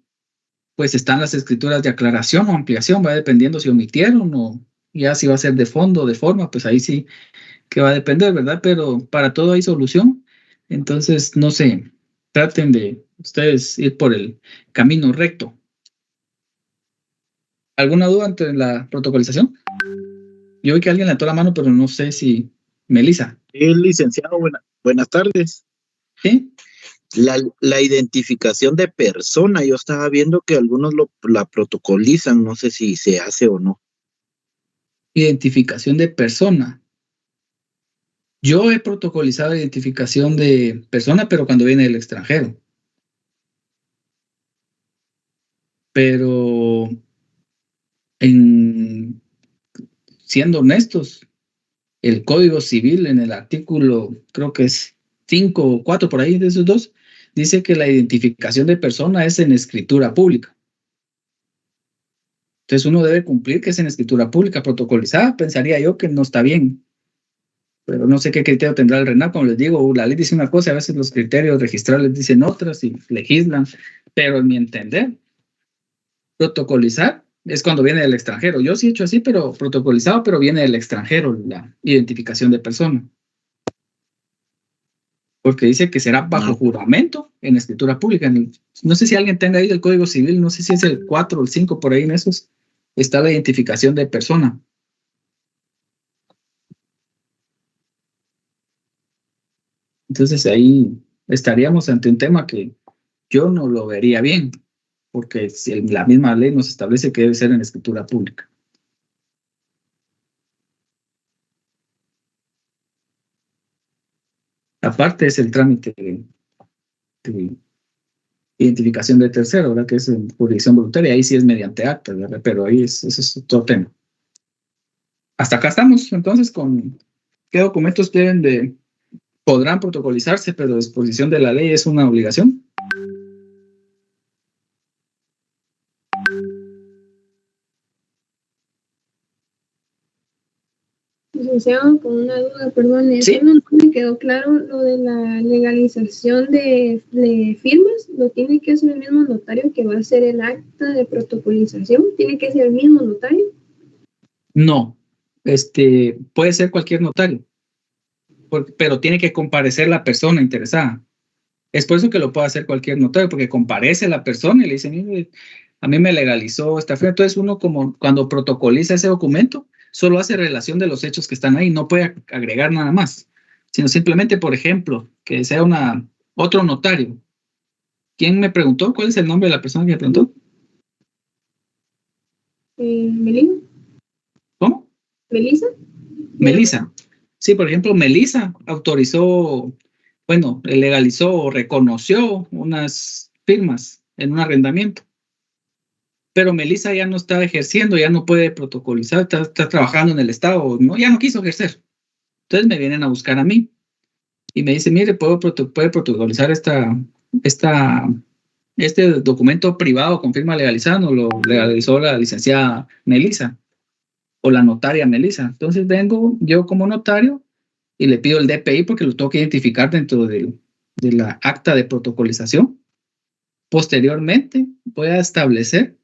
pues están las escrituras de aclaración o ampliación, va dependiendo si omitieron o ya si va a ser de fondo o de forma, pues ahí sí que va a depender, ¿verdad? Pero para todo hay solución. Entonces, no sé, traten de ustedes ir por el camino recto. ¿Alguna duda ante la protocolización? Yo vi que alguien levantó la mano, pero no sé si... Melissa. Licenciado, buenas tardes. ¿Sí? La identificación de persona, yo estaba viendo que algunos la protocolizan, no sé si se hace o no. Identificación de persona. Yo he protocolizado identificación de persona, pero cuando viene del extranjero. Pero, siendo honestos, el Código Civil en el artículo, creo que es 5 o 4 por ahí de esos dos, dice que la identificación de persona es en escritura pública. Entonces uno debe cumplir que es en escritura pública protocolizada. Pensaría yo que no está bien, pero no sé qué criterio tendrá el RENAP. Como les digo, la ley dice una cosa, a veces los criterios registrales dicen otras y legislan, pero en mi entender, protocolizar es cuando viene del extranjero. Yo sí he hecho así, pero protocolizado, pero viene del extranjero la identificación de persona. Porque dice que será bajo juramento en escritura pública. No sé si alguien tenga ahí el Código Civil, no sé si es el 4 o el 5, por ahí en esos está la identificación de persona. Entonces ahí estaríamos ante un tema que yo no lo vería bien, porque si la misma ley nos establece que debe ser en escritura pública. Aparte es el trámite de identificación de tercero, ¿verdad? Que es en jurisdicción voluntaria, ahí sí es mediante acta, ¿verdad? Pero ahí ese es otro tema. Hasta acá estamos, entonces, con qué documentos podrán protocolizarse, pero disposición de la ley es una obligación. Licenciado, con una duda, perdón, ¿Sí? no me quedó claro lo de la legalización de firmas. ¿Lo tiene que hacer el mismo notario que va a hacer el acta de protocolización? ¿Tiene que ser el mismo notario? No, puede ser cualquier notario, pero tiene que comparecer la persona interesada. Es por eso que lo puede hacer cualquier notario, porque comparece la persona y le dice, mire, a mí me legalizó esta firma. Entonces uno, como cuando protocoliza ese documento, solo hace relación de los hechos que están ahí, no puede agregar nada más, sino simplemente, por ejemplo, que sea otro notario. ¿Quién me preguntó? ¿Cuál es el nombre de la persona que me preguntó? ¿Melissa? ¿Cómo? ¿Melissa? Melissa. Sí, por ejemplo, Melissa autorizó, legalizó o reconoció unas firmas en un arrendamiento. Pero Melissa ya no está ejerciendo, ya no puede protocolizar, está trabajando en el Estado, ya no quiso ejercer. Entonces me vienen a buscar a mí y me dicen, mire, puede protocolizar esta este documento privado con firma legalizada nos lo legalizó la licenciada Melissa o la notaria Melissa. Entonces vengo yo como notario y le pido el DPI porque lo tengo que identificar dentro de la acta de protocolización. Posteriormente voy a establecer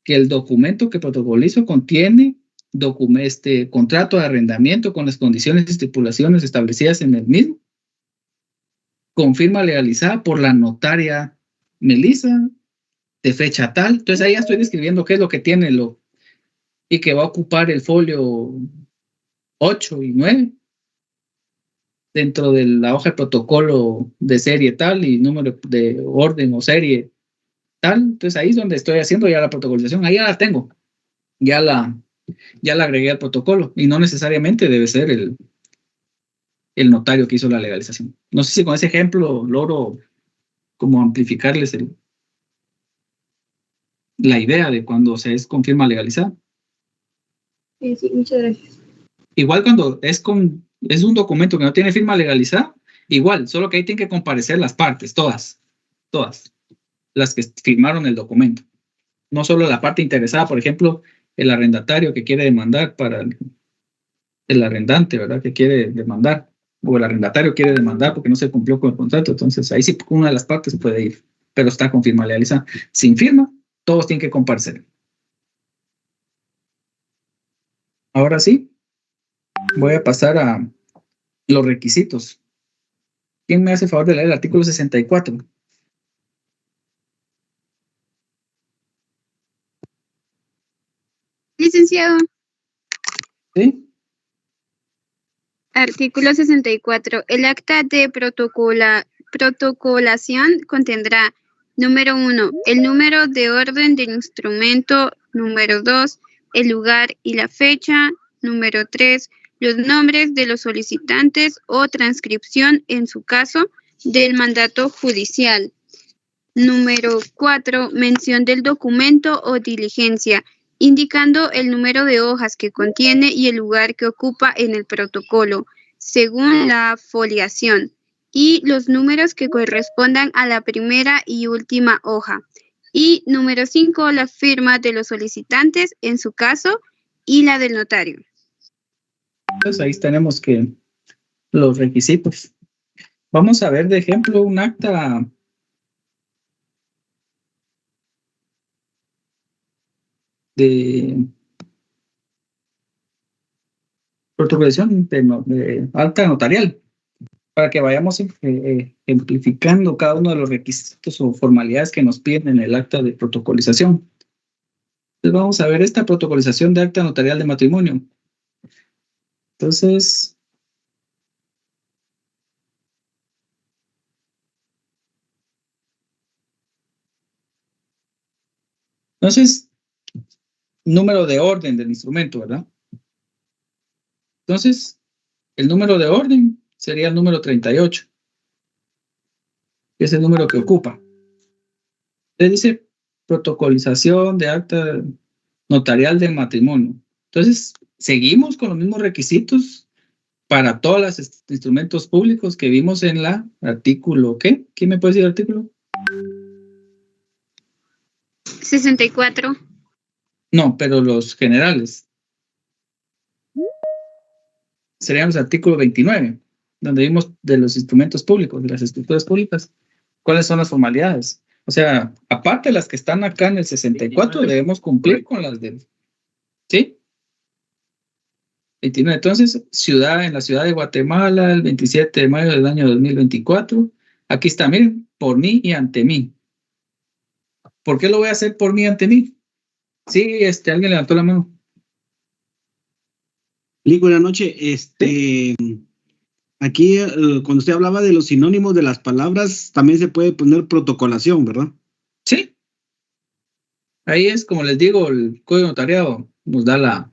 que el documento que protocolizo contiene contrato de arrendamiento con las condiciones y estipulaciones establecidas en el mismo, con firma legalizada por la notaria Melissa, de fecha tal. Entonces ahí ya estoy describiendo qué es lo que tiene y que va a ocupar el folio 8 y 9 dentro de la hoja de protocolo de serie tal y número de orden o serie tal. Entonces ahí es donde estoy haciendo ya la protocolización. Ahí ya la tengo. Ya la agregué al protocolo y no necesariamente debe ser el notario que hizo la legalización. No sé si con ese ejemplo logro como amplificarles la idea de cuando se es con firma legalizada. Sí, muchas gracias. Igual cuando es un documento que no tiene firma legalizada, igual, solo que ahí tienen que comparecer las partes, todas las que firmaron el documento. No solo la parte interesada, por ejemplo, el arrendatario que quiere demandar para el arrendante, ¿verdad? Que quiere demandar, o el arrendatario quiere demandar porque no se cumplió con el contrato. Entonces ahí sí una de las partes puede ir, pero está con firma legalizada. Sin firma, todos tienen que comparecer. Ahora sí, voy a pasar a los requisitos. ¿Quién me hace el favor de leer el artículo 64? Licenciado. ¿Sí? Artículo 64. El acta de protocolación contendrá: número 1, el número de orden del instrumento; número 2, el lugar y la fecha; número 3, los nombres de los solicitantes o transcripción, en su caso, del mandato judicial; número 4, mención del documento o diligencia, indicando el número de hojas que contiene y el lugar que ocupa en el protocolo, según la foliación, y los números que correspondan a la primera y última hoja; y número 5, la firma de los solicitantes, en su caso, y la del notario. Entonces ahí tenemos que los requisitos. Vamos a ver de ejemplo un acta de protocolización de acta notarial, para que vayamos ejemplificando cada uno de los requisitos o formalidades que nos piden en el acta de protocolización. Entonces vamos a ver esta protocolización de acta notarial de matrimonio. Entonces, número de orden del instrumento, ¿verdad? Entonces, el número de orden sería el número 38, que es el número que ocupa. Entonces dice protocolización de acta notarial de matrimonio. Entonces, seguimos con los mismos requisitos para todos los instrumentos públicos que vimos en el artículo, ¿qué? ¿Quién me puede decir el artículo? 64. No, pero los generales. Serían los artículos 29, donde vimos de los instrumentos públicos, de las escrituras públicas. ¿Cuáles son las formalidades? O sea, aparte de las que están acá en el 64, debemos cumplir con las del... ¿Sí? 29. Entonces, en la ciudad de Guatemala, el 27 de mayo del año 2024. Aquí está, miren, por mí y ante mí. ¿Por qué lo voy a hacer por mí y ante mí? Sí, alguien levantó la mano. Buenas noches. Aquí, cuando usted hablaba de los sinónimos de las palabras, también se puede poner protocolación, ¿verdad? Sí. Ahí es, como les digo, el código notariado nos da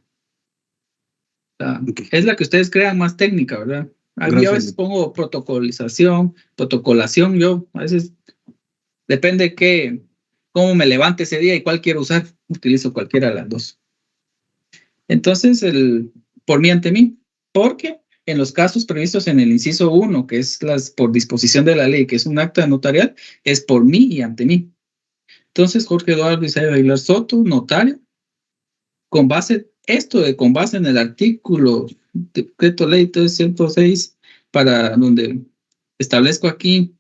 okay. Es la que ustedes crean más técnica, ¿verdad? Yo a veces pongo protocolación, yo a veces depende cómo me levante ese día y cuál quiero usar, utilizo cualquiera de las dos. Entonces, por mí ante mí, porque en los casos previstos en el inciso 1, que es por disposición de la ley, que es un acta notarial, es por mí y ante mí. Entonces, Jorge Eduardo Isaías Aguilar Soto, notario, con base en el artículo decreto ley 306, para donde establezco aquí,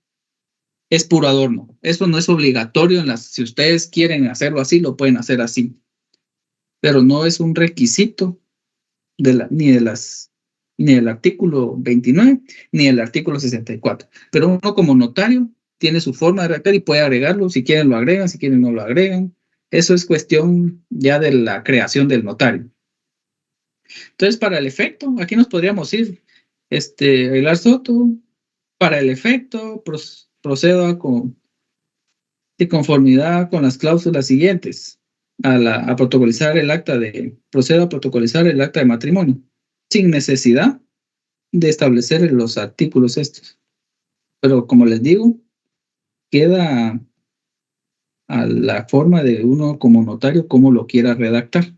es puro adorno. Eso no es obligatorio. Si ustedes quieren hacerlo así, lo pueden hacer así. Pero no es un requisito ni del artículo 29, ni del artículo 64. Pero uno como notario tiene su forma de redactar y puede agregarlo. Si quieren lo agregan, si quieren no lo agregan. Eso es cuestión ya de la creación del notario. Entonces, para el efecto, aquí nos podríamos ir, Aguilar Soto, para el efecto, procedo de conformidad con las cláusulas siguientes, procedo a protocolizar el acta de matrimonio, sin necesidad de establecer los artículos estos. Pero como les digo, queda a la forma de uno como notario, cómo lo quiera redactar.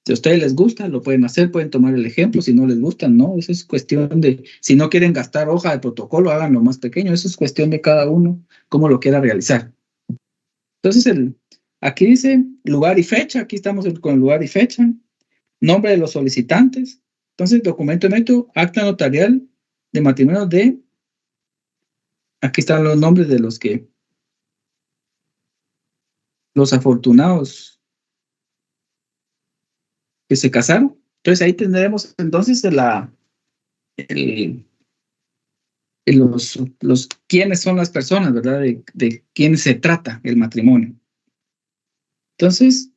Si a ustedes les gusta, lo pueden hacer, pueden tomar el ejemplo. Si no les gusta, no. Eso es cuestión de, si no quieren gastar hoja de protocolo, háganlo más pequeño. Eso es cuestión de cada uno, cómo lo quiera realizar. Entonces, aquí dice lugar y fecha. Aquí estamos con lugar y fecha. Nombre de los solicitantes. Entonces, documento de método, acta notarial de matrimonio de... Aquí están los nombres de los afortunados que se casaron. Entonces ahí tendremos entonces quiénes son las personas, ¿verdad? De quién se trata el matrimonio. Entonces,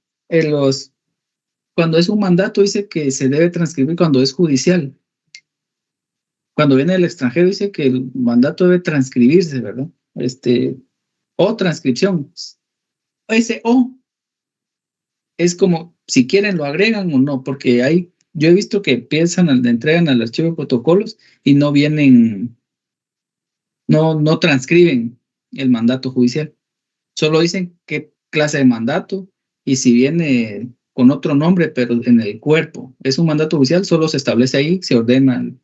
cuando es un mandato dice que se debe transcribir cuando es judicial. Cuando viene del extranjero dice que el mandato debe transcribirse, ¿verdad? O transcripción. Ese O es como si quieren lo agregan o no, porque yo he visto que entregan al archivo de protocolos y no vienen, no transcriben el mandato judicial. Solo dicen qué clase de mandato y si viene con otro nombre, pero en el cuerpo es un mandato judicial, solo se establece ahí, se ordenan.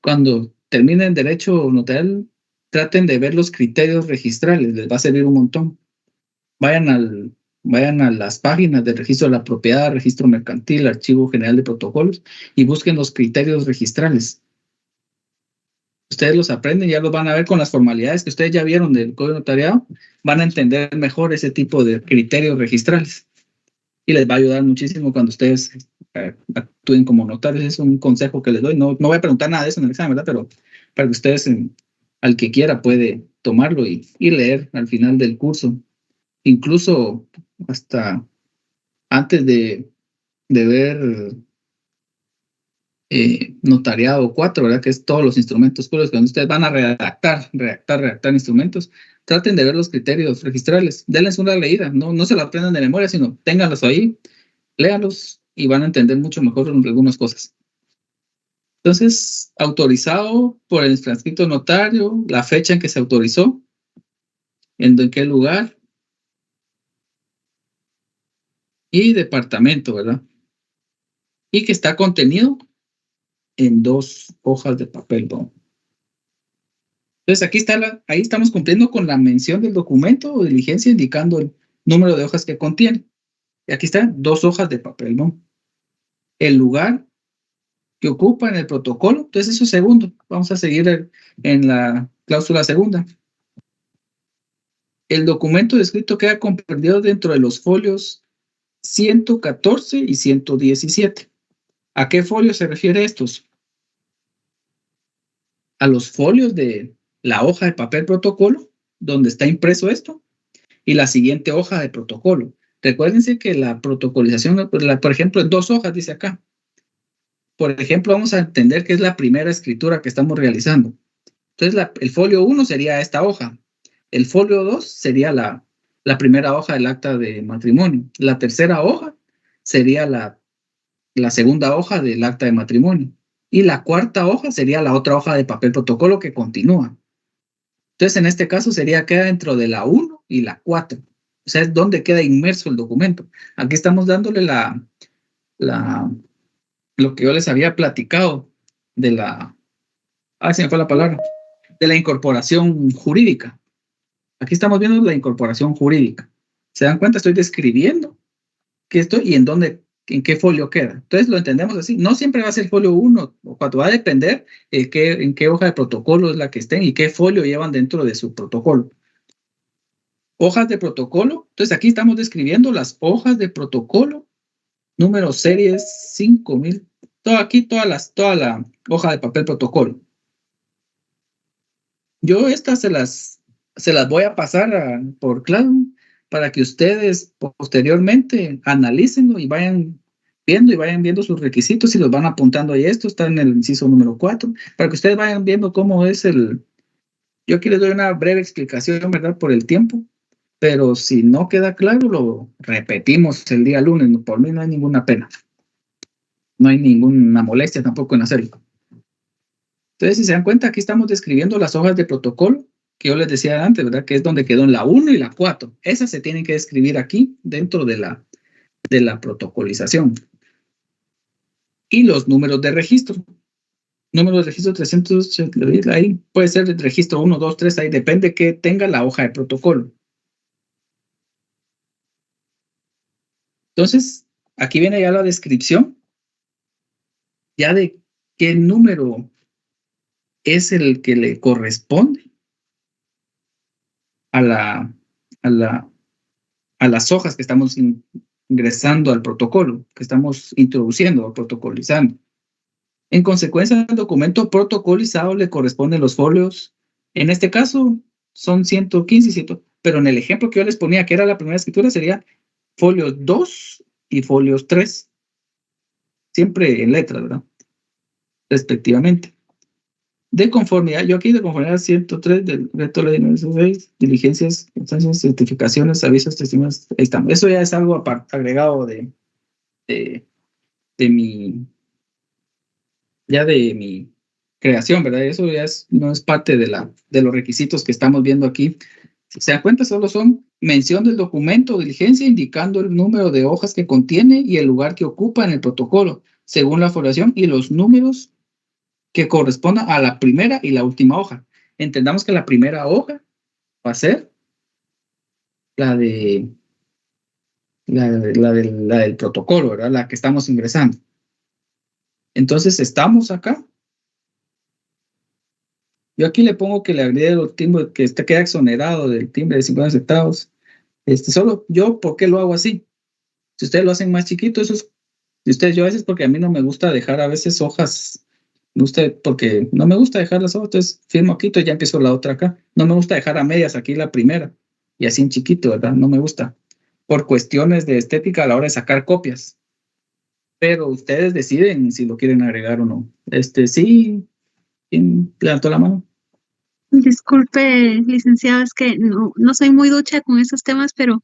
Cuando terminen derecho notarial, traten de ver los criterios registrales, les va a servir un montón. Vayan a las páginas del registro de la propiedad, registro mercantil, archivo general de protocolos y busquen los criterios registrales. Ustedes los aprenden, ya los van a ver con las formalidades que ustedes ya vieron del Código de Notariado, van a entender mejor ese tipo de criterios registrales y les va a ayudar muchísimo cuando ustedes actúen como notarios. Es un consejo que les doy. No voy a preguntar nada de eso en el examen, ¿verdad? Pero para que ustedes, al que quiera, puede tomarlo y leer al final del curso. Incluso hasta antes de ver notariado 4, ¿verdad? Que es todos los instrumentos puros. Cuando ustedes van a redactar instrumentos, traten de ver los criterios registrales. Denles una leída. No se lo aprendan de memoria, sino ténganlos ahí, léanlos y van a entender mucho mejor algunas cosas. Entonces, autorizado por el transcrito notario, la fecha en que se autorizó, en qué lugar, y departamento, ¿verdad? Y que está contenido en 2 hojas de papel, ¿no? Entonces, ahí estamos cumpliendo con la mención del documento o diligencia indicando el número de hojas que contiene. Y aquí están 2 hojas de papel, ¿no? El lugar que ocupa en el protocolo, entonces eso es segundo. Vamos a seguir en la cláusula segunda. El documento descrito queda comprendido dentro de los folios 114 y 117. ¿A qué folios se refiere estos? A los folios de la hoja de papel protocolo, donde está impreso esto, y la siguiente hoja de protocolo. Recuérdense que la protocolización, por ejemplo, en 2 hojas, dice acá. Por ejemplo, vamos a entender que es la primera escritura que estamos realizando. Entonces, el folio 1 sería esta hoja. El folio 2 sería la primera hoja del acta de matrimonio. La tercera hoja sería la segunda hoja del acta de matrimonio. Y la cuarta hoja sería la otra hoja de papel protocolo que continúa. Entonces, en este caso queda dentro de la 1 y la 4. O sea, es donde queda inmerso el documento. Aquí estamos dándole lo que yo les había platicado de se me fue la palabra. de la incorporación jurídica. Aquí estamos viendo la incorporación jurídica. ¿Se dan cuenta? Estoy describiendo qué estoy y en qué folio queda. Entonces lo entendemos así. No siempre va a ser folio 1 o 4. Va a depender en qué hoja de protocolo es la que estén y qué folio llevan dentro de su protocolo. Hojas de protocolo. Entonces aquí estamos describiendo las hojas de protocolo. Número series 5000. Toda la hoja de papel protocolo. Yo estas se las voy a pasar por Classroom para que ustedes posteriormente analícenlo y vayan viendo sus requisitos y los van apuntando ahí. Esto está en el inciso número 4, para que ustedes vayan viendo cómo es yo aquí les doy una breve explicación, ¿verdad? Por el tiempo, pero si no queda claro, lo repetimos el día lunes. Por mí no hay ninguna pena. No hay ninguna molestia tampoco en hacerlo. Entonces, si se dan cuenta, aquí estamos describiendo las hojas de protocolo que yo les decía antes, ¿verdad? Que es donde quedó en la 1 y la 4. Esas se tienen que describir aquí dentro de la protocolización. Y los números de registro. Número de registro 300, ahí puede ser el registro 1, 2, 3, ahí depende que tenga la hoja de protocolo. Entonces, aquí viene ya la descripción, ya de qué número es el que le corresponde a las hojas que estamos ingresando al protocolo, que estamos introduciendo o protocolizando. En consecuencia, al documento protocolizado le corresponden los folios. En este caso, son 115, pero en el ejemplo que yo les ponía, que era la primera escritura, sería folios 2 y folios 3. Siempre en letras, ¿verdad? Respectivamente. De conformidad, yo aquí de conformidad 103 del reto de ley 906, diligencias, instancias, certificaciones, avisos, testimonios, ahí estamos. Eso ya es algo agregado de mi creación, ¿verdad? Eso ya no es parte de los requisitos que estamos viendo aquí. Si se dan cuenta, solo son mención del documento o diligencia indicando el número de hojas que contiene y el lugar que ocupa en el protocolo, según la foliación y los números que correspondan a la primera y la última hoja. Entendamos que la primera hoja va a ser la del protocolo, ¿verdad? La que estamos ingresando. Entonces, estamos acá. Yo aquí le pongo que le agregue el timbre, que queda exonerado del timbre de 50 centavos. Solo yo, ¿por qué lo hago así? Si ustedes lo hacen más chiquito, eso es de ustedes. Yo a veces, porque a mí no me gusta dejar a veces hojas, porque no me gusta dejar las hojas, entonces firmo aquí, entonces ya empiezo la otra acá. No me gusta dejar a medias aquí la primera, y así en chiquito, ¿verdad? No me gusta. Por cuestiones de estética a la hora de sacar copias. Pero ustedes deciden si lo quieren agregar o no. Sí, ¿quién levantó la mano? Disculpe, licenciado, es que no soy muy ducha con esos temas, pero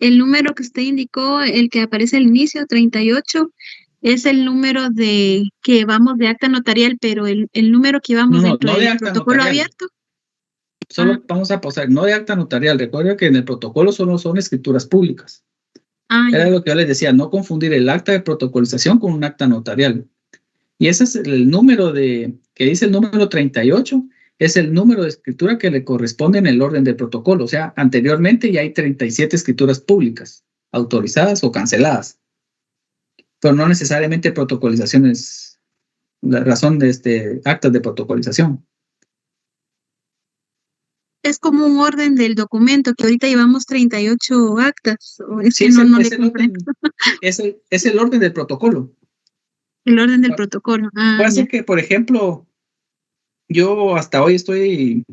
el número que usted indicó, el que aparece al inicio, 38, es el número que vamos de acta notarial, pero el número que vamos dentro no del de acta protocolo notarial. abierto. Solo vamos a pasar, no de acta notarial. Recuerda que en el protocolo solo son escrituras públicas. Era lo que yo les decía, no confundir el acta de protocolización con un acta notarial. Y ese es el número que dice el número 38, es el número de escritura que le corresponde en el orden del protocolo. O sea, anteriormente ya hay 37 escrituras públicas, autorizadas o canceladas. Pero no necesariamente protocolizaciones, la razón de actas de protocolización. Es como un orden del documento, que ahorita llevamos 38 actas. O es Sí, que no le comprendo. Es el orden del protocolo. El orden del protocolo. Puede ser que, por ejemplo, yo hasta hoy estoy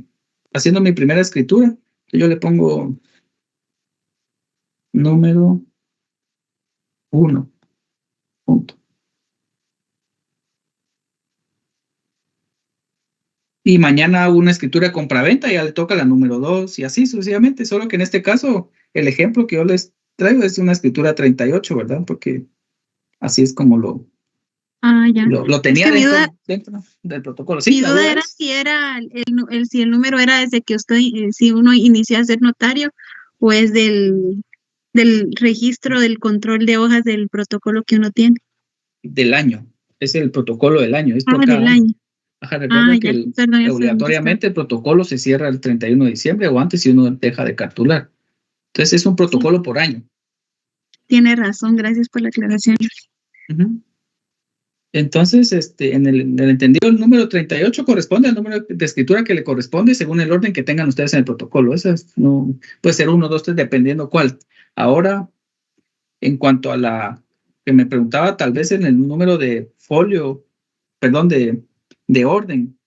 haciendo mi primera escritura. Yo le pongo número 1. Punto. Y mañana hago una escritura de compraventa y ya le toca la número 2 y así sucesivamente. Solo que en este caso, el ejemplo que yo les traigo es una escritura 38, ¿verdad? Porque así es como lo tenía dentro del protocolo. Sí, mi duda era si el número era desde que si uno inicia a ser notario o es del registro del control de hojas del protocolo que uno tiene. Del año. Es el protocolo del año. Es por del cada año. Ajá, recuerda que ya, perdón, ya sé obligatoriamente el protocolo se cierra el 31 de diciembre o antes si uno deja de capturar. Entonces es un protocolo por año. Tiene razón, gracias por la aclaración. Ujú. Entonces, en el entendido, el número 38 corresponde al número de escritura que le corresponde según el orden que tengan ustedes en el protocolo. Eso no, puede ser 1, 2, 3, dependiendo cuál. Ahora, en cuanto a la que me preguntaba, tal vez en el número de folio, perdón, de orden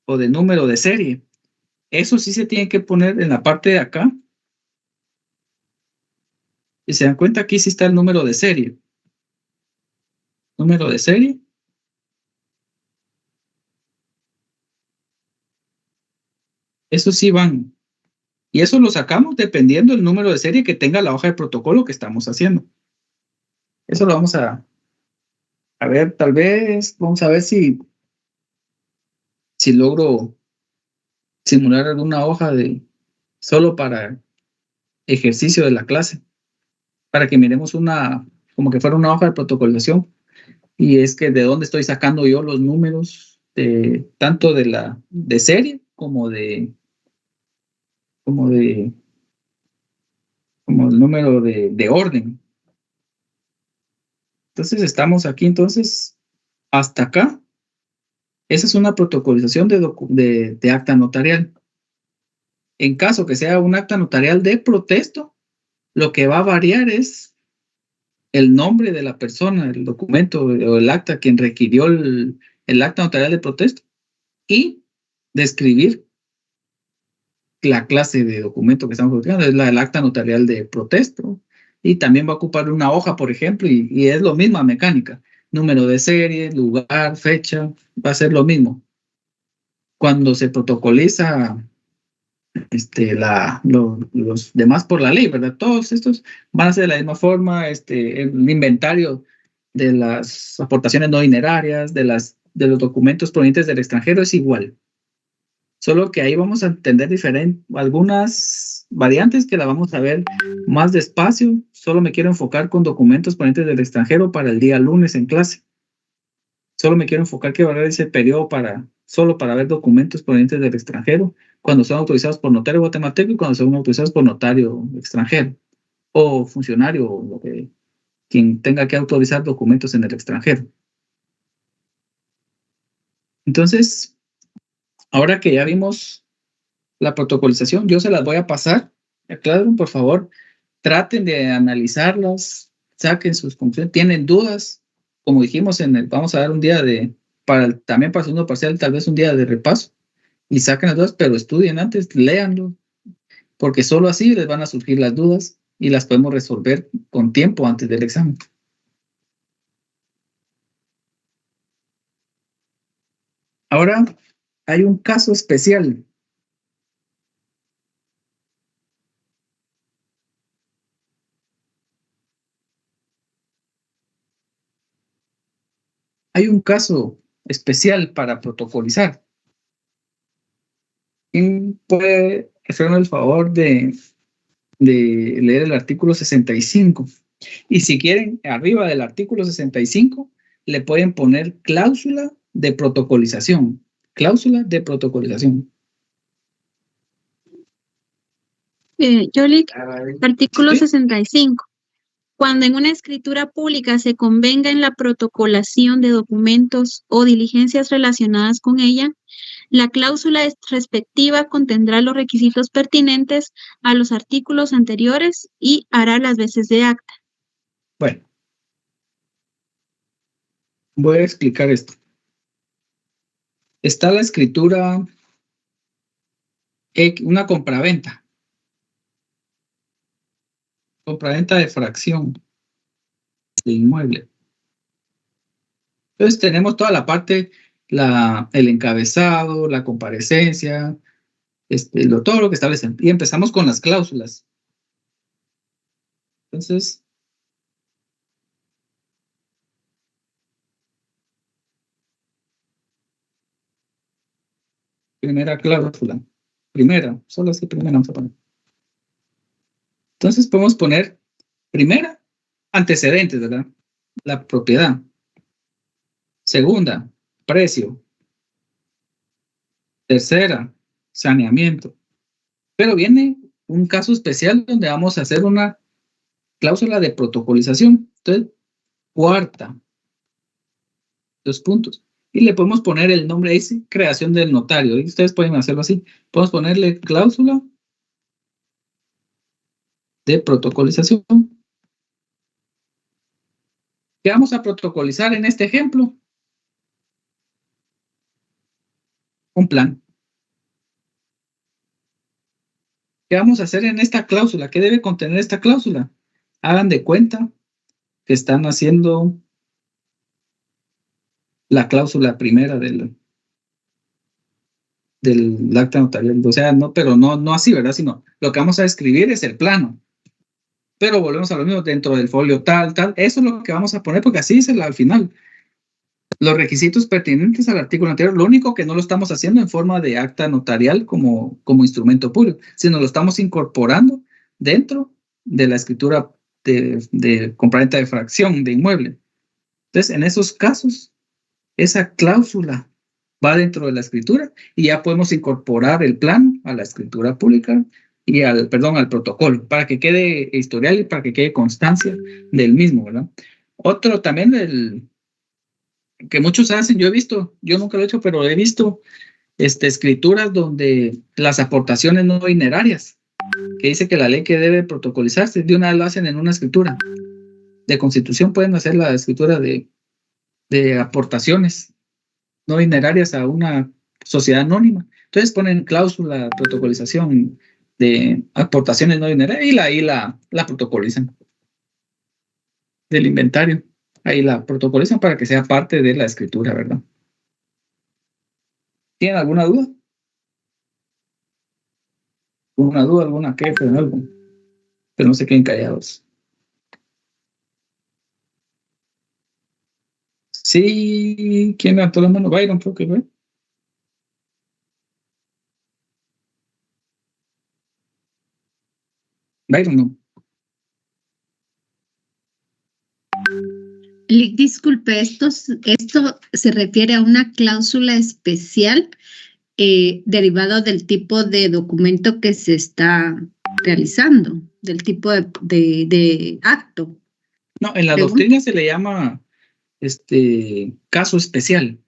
o de número de serie, eso sí se tiene que poner en la parte de acá. Y se dan cuenta, aquí sí está el número de serie. Número de serie. Eso sí van. Y eso lo sacamos dependiendo del número de serie que tenga la hoja de protocolo que estamos haciendo. Eso lo vamos a ver, tal vez, vamos a ver si logro simular alguna hoja solo para ejercicio de la clase, para que miremos como que fuera una hoja de protocolización. Y es que de dónde estoy sacando yo los números, tanto de serie como el número de orden. Entonces estamos aquí, entonces, hasta acá. Esa es una protocolización de acta notarial. En caso que sea un acta notarial de protesto, lo que va a variar es el nombre de la persona, el documento o el acta quien requirió el acta notarial de protesto y describir la clase de documento que estamos utilizando, es el acta notarial de protesto. Y también va a ocupar una hoja, por ejemplo, y es lo misma mecánica. Número de serie, lugar, fecha, va a ser lo mismo. Cuando se protocoliza los demás por la ley, ¿verdad? Todos estos van a ser de la misma forma, el inventario de las aportaciones no dinerarias, de los documentos provenientes del extranjero es igual. Solo que ahí vamos a entender algunas variantes que la vamos a ver más despacio. Solo me quiero enfocar con documentos provenientes del extranjero para el día lunes en clase. Solo me quiero enfocar que va a haber ese periodo solo para ver documentos provenientes del extranjero cuando son autorizados por notario guatemalteco y cuando son autorizados por notario extranjero o funcionario, quien tenga que autorizar documentos en el extranjero. Entonces, ahora que ya vimos la protocolización, yo se las voy a pasar. Aclaren, por favor, traten de analizarlas, saquen sus conclusiones. ¿Tienen dudas? Como dijimos, vamos a dar un día también para el segundo parcial, tal vez un día de repaso y saquen las dudas, pero estudien antes, léanlo, porque solo así les van a surgir las dudas y las podemos resolver con tiempo antes del examen. Ahora, hay un caso especial. Hay un caso especial para protocolizar. ¿Quién puede hacerme el favor de leer el artículo 65? Y si quieren, arriba del artículo 65, le pueden poner cláusula de protocolización. Cláusula de protocolización. Yolik, artículo ¿Sí? 65. Cuando en una escritura pública se convenga en la protocolación de documentos o diligencias relacionadas con ella, la cláusula respectiva contendrá los requisitos pertinentes a los artículos anteriores y hará las veces de acta. Bueno, voy a explicar esto. Está la escritura, una compraventa. Compraventa de fracción de inmueble. Entonces tenemos toda la parte, el encabezado, la comparecencia, todo lo que establecen. Y empezamos con las cláusulas. Entonces, primera cláusula. Primera, solo así primera vamos a poner. Entonces podemos poner primera, antecedentes, ¿verdad? La propiedad. Segunda, precio. Tercera, saneamiento. Pero viene un caso especial donde vamos a hacer una cláusula de protocolización. Entonces, cuarta, 2 puntos. Y le podemos poner el nombre ahí, sí, creación del notario. Y ustedes pueden hacerlo así. Podemos ponerle cláusula de protocolización. ¿Qué vamos a protocolizar en este ejemplo? Un plan. ¿Qué vamos a hacer en esta cláusula? ¿Qué debe contener esta cláusula? Hagan de cuenta que están haciendo la cláusula primera del acta notarial. O sea, no, pero no así, ¿verdad? Sino lo que vamos a escribir es el plano. Pero volvemos a lo mismo dentro del folio tal. Eso es lo que vamos a poner porque así dice al final. Los requisitos pertinentes al artículo anterior, lo único que no lo estamos haciendo en forma de acta notarial como instrumento público, sino lo estamos incorporando dentro de la escritura de compraventa de fracción de inmueble. Entonces, en esos casos, esa cláusula va dentro de la escritura y ya podemos incorporar el plano a la escritura pública y al protocolo, para que quede historial y para que quede constancia del mismo, ¿verdad? Otro también, que muchos hacen, yo nunca lo he hecho, pero he visto escrituras donde las aportaciones no dinerarias, que dice que la ley que debe protocolizarse, de una vez lo hacen en una escritura de constitución, pueden hacer la escritura de aportaciones no dinerarias a una sociedad anónima. Entonces ponen cláusula de protocolización de aportaciones no dinerarias y la protocolizan del inventario. Ahí la protocolizan para que sea parte de la escritura, ¿verdad? ¿Tienen alguna duda? ¿Alguna queja en algo? Pero no se queden callados. Sí, ¿quién levantó la mano? Byron, creo que fue. Byron, no. Disculpe, esto se refiere a una cláusula especial derivada del tipo de documento que se está realizando, del tipo de acto. No, en la doctrina se le llama caso especial,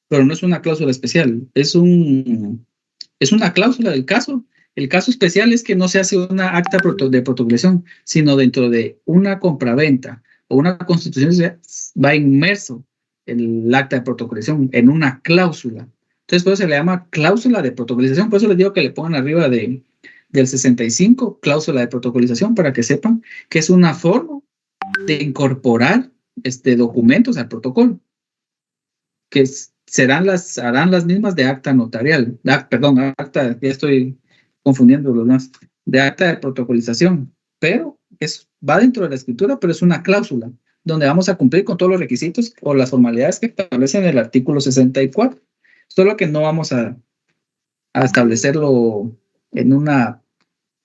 pero no es una cláusula especial, es una cláusula del caso. El caso especial es que no se hace una acta de protocolización, sino dentro de una compraventa o una constitución va inmerso el acta de protocolización en una cláusula. Entonces, por eso se le llama cláusula de protocolización. Por eso les digo que le pongan arriba del 65, cláusula de protocolización, para que sepan que es una forma de incorporar documentos al protocolo, que harán las mismas de acta notarial. Ya estoy confundiendo los más, de acta de protocolización, pero va dentro de la escritura, pero es una cláusula donde vamos a cumplir con todos los requisitos o las formalidades que establecen el artículo 64. Solo que no vamos a establecerlo en una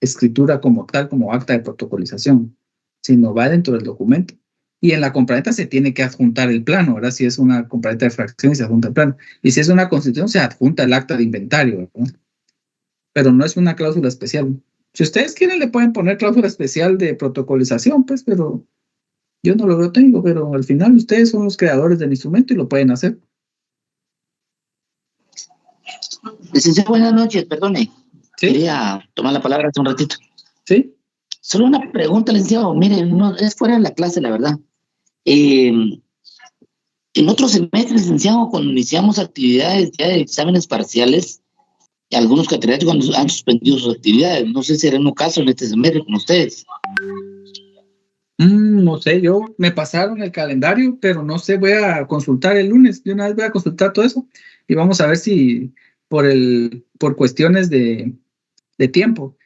escritura como tal, como acta de protocolización, sino va dentro del documento. Y en la compraventa se tiene que adjuntar el plano, ¿verdad? Si es una compraventa de fracción, se adjunta el plano. Y si es una constitución, se adjunta el acta de inventario, ¿verdad? Pero no es una cláusula especial. Si ustedes quieren, le pueden poner cláusula especial de protocolización, pues, pero yo no lo tengo, pero al final ustedes son los creadores del instrumento y lo pueden hacer. Licenciado, buenas noches, perdone. ¿Sí? Quería tomar la palabra hace un ratito. ¿Sí? Solo una pregunta, licenciado. Mire, no, es fuera de la clase, la verdad. En otros semestres, licenciado, cuando iniciamos actividades ya de exámenes parciales, algunos catedráticos han suspendido sus actividades. No sé si era un caso en este semestre con ustedes. No sé, me pasaron el calendario, pero no sé, voy a consultar el lunes. De una vez voy a consultar todo eso y vamos a ver si por cuestiones de tiempo.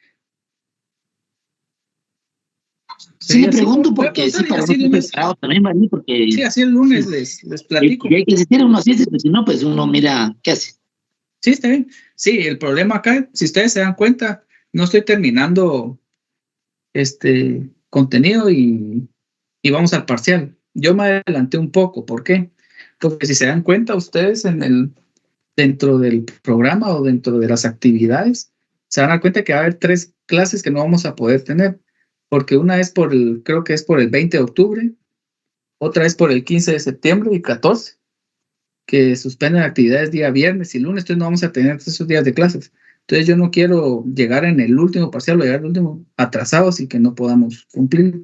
Sí, le pregunto porque sí, para no estar también, ¿vale? Porque sí, así el lunes les platico. Y hay que existir uno así, si no, pues uno mira qué hace. Sí, está bien. Sí, el problema acá, si ustedes se dan cuenta, no estoy terminando contenido y vamos al parcial. Yo me adelanté un poco, ¿por qué? Porque si se dan cuenta ustedes en dentro del programa o dentro de las actividades, se van a dar cuenta que va a haber 3 clases que no vamos a poder tener, porque una es creo que es por el 20 de octubre, otra es por el 15 de septiembre y 14, que suspenden actividades día viernes y lunes, entonces no vamos a tener esos días de clases. Entonces yo no quiero llegar en el último parcial o llegar al último atrasados y que no podamos cumplir.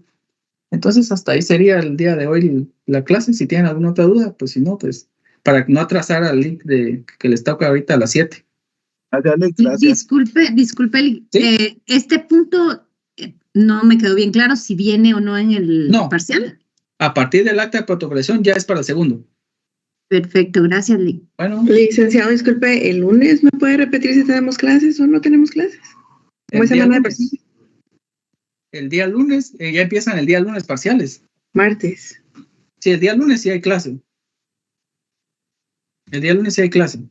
Entonces hasta ahí sería el día de hoy la clase. Si tienen alguna otra duda, pues si no, pues para no atrasar al link que les toca ahorita a las 7. Disculpe, ¿Sí? este punto no me quedó bien claro si viene o no en el parcial. A partir del acta de protocolación ya es para el segundo. Perfecto, gracias, Lee. Bueno. Licenciado, disculpe, ¿el lunes me puede repetir si tenemos clases o no tenemos clases? ¿Cómo es semana de parciales? El día lunes, ya empiezan el día lunes parciales. Martes. Sí, el día lunes sí hay clase. El día lunes sí hay clase.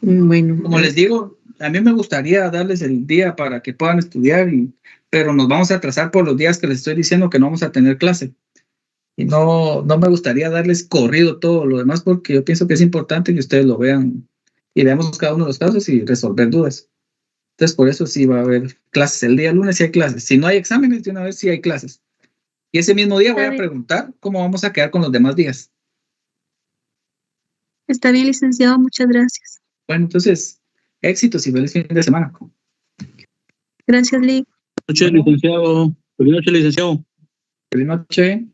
Bueno. Como les digo, a mí me gustaría darles el día para que puedan estudiar, pero nos vamos a atrasar por los días que les estoy diciendo que no vamos a tener clase. Y no me gustaría darles corrido todo lo demás porque yo pienso que es importante que ustedes lo vean y veamos cada uno de los casos y resolver dudas. Entonces, por eso sí va a haber clases. El día lunes sí hay clases. Si no hay exámenes, de una vez sí hay clases. Y ese mismo día voy a preguntar cómo vamos a quedar con los demás días. Está bien, licenciado. Muchas gracias. Bueno, entonces, éxitos y feliz fin de semana. Gracias, Lee. Buenas noches, licenciado. Feliz noche, licenciado. Feliz noche.